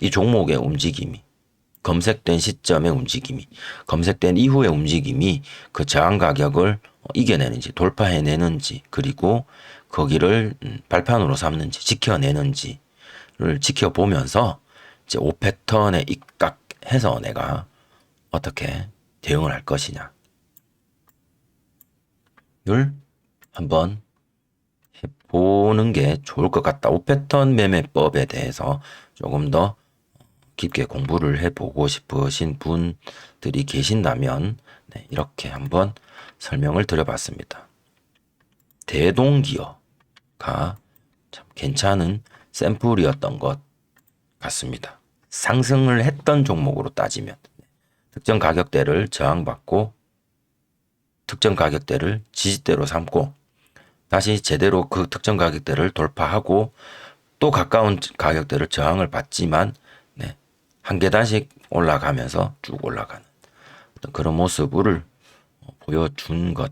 이 종목의 움직임이 검색된 시점의 움직임이 검색된 이후의 움직임이 그 저항 가격을 이겨내는지 돌파해내는지 그리고 거기를 발판으로 삼는지 지켜내는지를 지켜보면서 이제 5패턴에 입각해서 내가 어떻게 대응을 할 것이냐 를 한번 해보는 게 좋을 것 같다. 5패턴 매매법에 대해서 조금 더 깊게 공부를 해보고 싶으신 분들이 계신다면 이렇게 한번 설명을 드려봤습니다. 대동기어가 참 괜찮은 샘플이었던 것 같습니다. 상승을 했던 종목으로 따지면 특정 가격대를 저항받고 특정 가격대를 지지대로 삼고 다시 제대로 그 특정 가격대를 돌파하고 또 가까운 가격대를 저항을 받지만 한 계단씩 올라가면서 쭉 올라가는 그런 모습을 보여준 것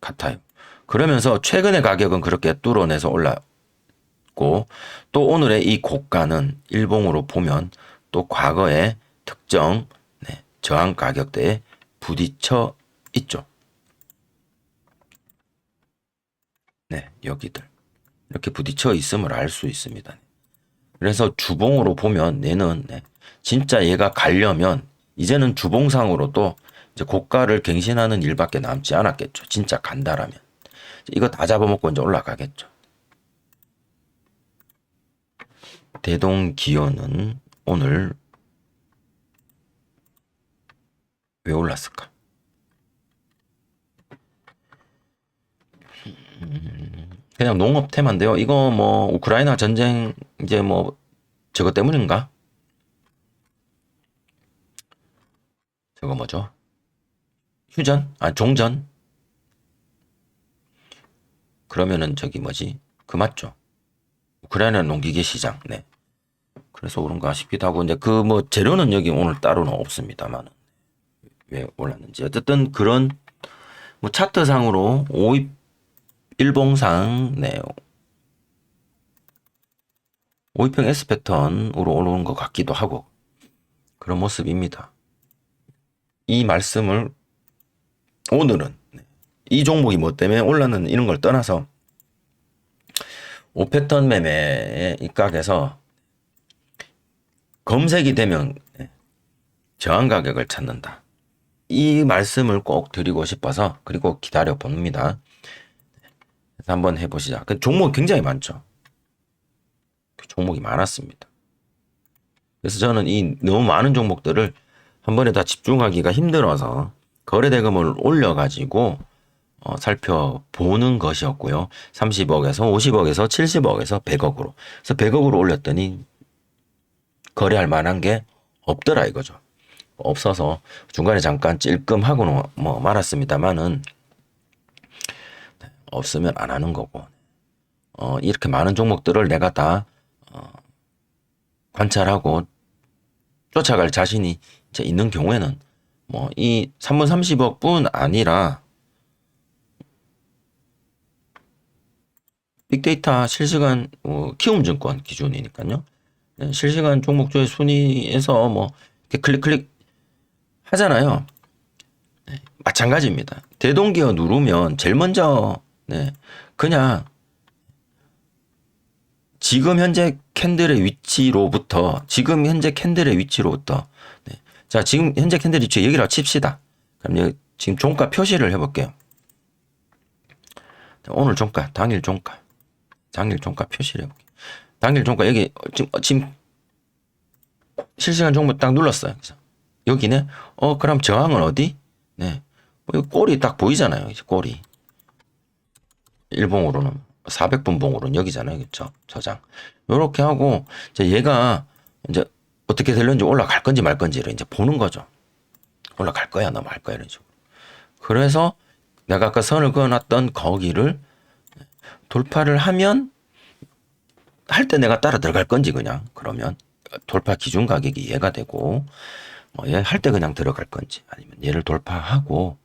같아요. 그러면서 최근의 가격은 그렇게 뚫어내서 올랐고 또 오늘의 이 고가는 일봉으로 보면 또 과거의 특정 저항 가격대에 부딪혀 있죠. 여기들 이렇게 부딪혀 있음을 알 수 있습니다. 그래서 주봉으로 보면 얘는 진짜 얘가 가려면 이제는 주봉상으로도 이제 고가를 갱신하는 일밖에 남지 않았겠죠. 진짜 간다라면 이거 다 잡아먹고 이제 올라가겠죠. 대동기어는 오늘 왜 올랐을까? 그냥 농업 테마인데요. 이거 뭐 우크라이나 전쟁 이제 뭐 저거 때문인가? 저거 뭐죠? 휴전? 종전? 그러면은 저기 뭐지? 그 맞죠? 우크라이나 농기계 시장. 그래서 그런가 싶기도 하고 이제 그 뭐 재료는 여기 오늘 따로는 없습니다만 왜 올랐는지 어쨌든 그런 뭐 차트상으로 5입 일봉상 5위평 S 패턴으로 오르는 것 같기도 하고 그런 모습입니다. 이 말씀을 오늘은 이 종목이 뭐 때문에 올랐는 이런 걸 떠나서 5패턴 매매에 입각해서 검색이 되면 저항 가격을 찾는다. 이 말씀을 꼭 드리고 싶어서 그리고 기다려 봅니다. 그래서 한번 해보시자. 종목 굉장히 많죠. 종목이 많았습니다. 그래서 저는 이 너무 많은 종목들을 한 번에 다 집중하기가 힘들어서 거래대금을 올려가지고 살펴보는 것이었고요. 30억에서 50억에서 70억에서 100억으로. 그래서 100억으로 올렸더니 거래할 만한 게 없더라 이거죠. 없어서 중간에 잠깐 찔끔하고는 뭐 말았습니다만은 없으면 안 하는 거고 이렇게 많은 종목들을 내가 다 관찰하고 쫓아갈 자신이 이제 있는 경우에는 뭐 이 3분 30억 뿐 아니라 빅데이터 실시간 키움증권 기준이니까요. 실시간 종목조회 순위에서 뭐 이렇게 클릭 하잖아요. 마찬가지입니다. 대동기어 누르면 제일 먼저 네. 그냥 지금 현재 캔들의 위치로부터 네. 자, 지금 현재 캔들 위치 여기라고 칩시다. 그럼 여기 지금 종가 표시를 해볼게요. 오늘 종가, 당일 종가 표시를 해볼게요. 당일 종가 여기 지금 실시간 종목 딱 눌렀어요. 그래서 여기네. 그럼 저항은 어디? 네. 꼬리 딱 보이잖아요. 이제 꼬리. 일봉으로는 400분 봉으로는 여기잖아요. 그렇죠? 저장. 요렇게 하고 이제 얘가 이제 어떻게 되려는지 올라갈 건지 말 건지를 이제 보는 거죠. 올라갈 거야, 넘어갈 거야 이런 식으로. 그래서 내가 아까 선을 그어놨던 거기를 돌파를 하면 할 때 내가 따라 들어갈 건지 그냥 그러면 돌파 기준 가격이 얘가 되고 얘 할 때 그냥 들어갈 건지 아니면 얘를 돌파하고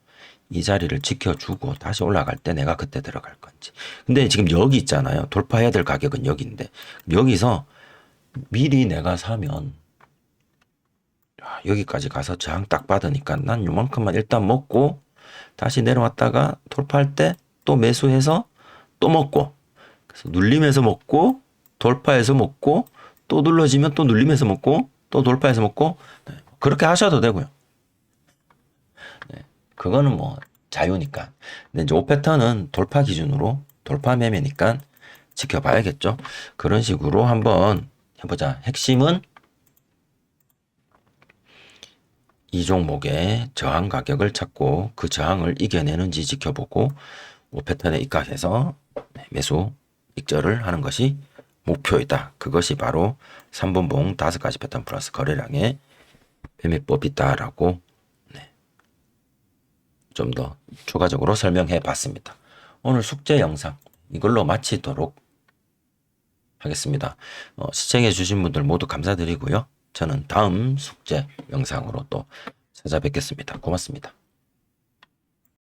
이 자리를 지켜주고 다시 올라갈 때 내가 그때 들어갈 건지. 근데 지금 여기 있잖아요. 돌파해야 될 가격은 여기인데 여기서 미리 내가 사면 여기까지 가서 저항 딱 받으니까 난 요만큼만 일단 먹고 다시 내려왔다가 돌파할 때 또 매수해서 또 먹고 그래서 눌림에서 먹고 돌파해서 먹고 또 눌러지면 또 눌림에서 먹고 또 돌파해서 먹고 네, 그렇게 하셔도 되고요. 네, 그거는 뭐 자유니까. 근데 이제 5패턴은 돌파 기준으로 돌파 매매니까 지켜봐야겠죠. 그런 식으로 한번 해보자. 핵심은 이 종목의 저항 가격을 찾고 그 저항을 이겨내는지 지켜보고 5패턴에 입각해서 매수 익절을 하는 것이 목표이다. 그것이 바로 3분봉 5가지 패턴 플러스 거래량의 매매법이다라고 좀 더 추가적으로 설명해 봤습니다. 오늘 숙제 영상 이걸로 마치도록 하겠습니다. 시청해 주신 분들 모두 감사드리고요. 저는 다음 숙제 영상으로 또 찾아뵙겠습니다. 고맙습니다.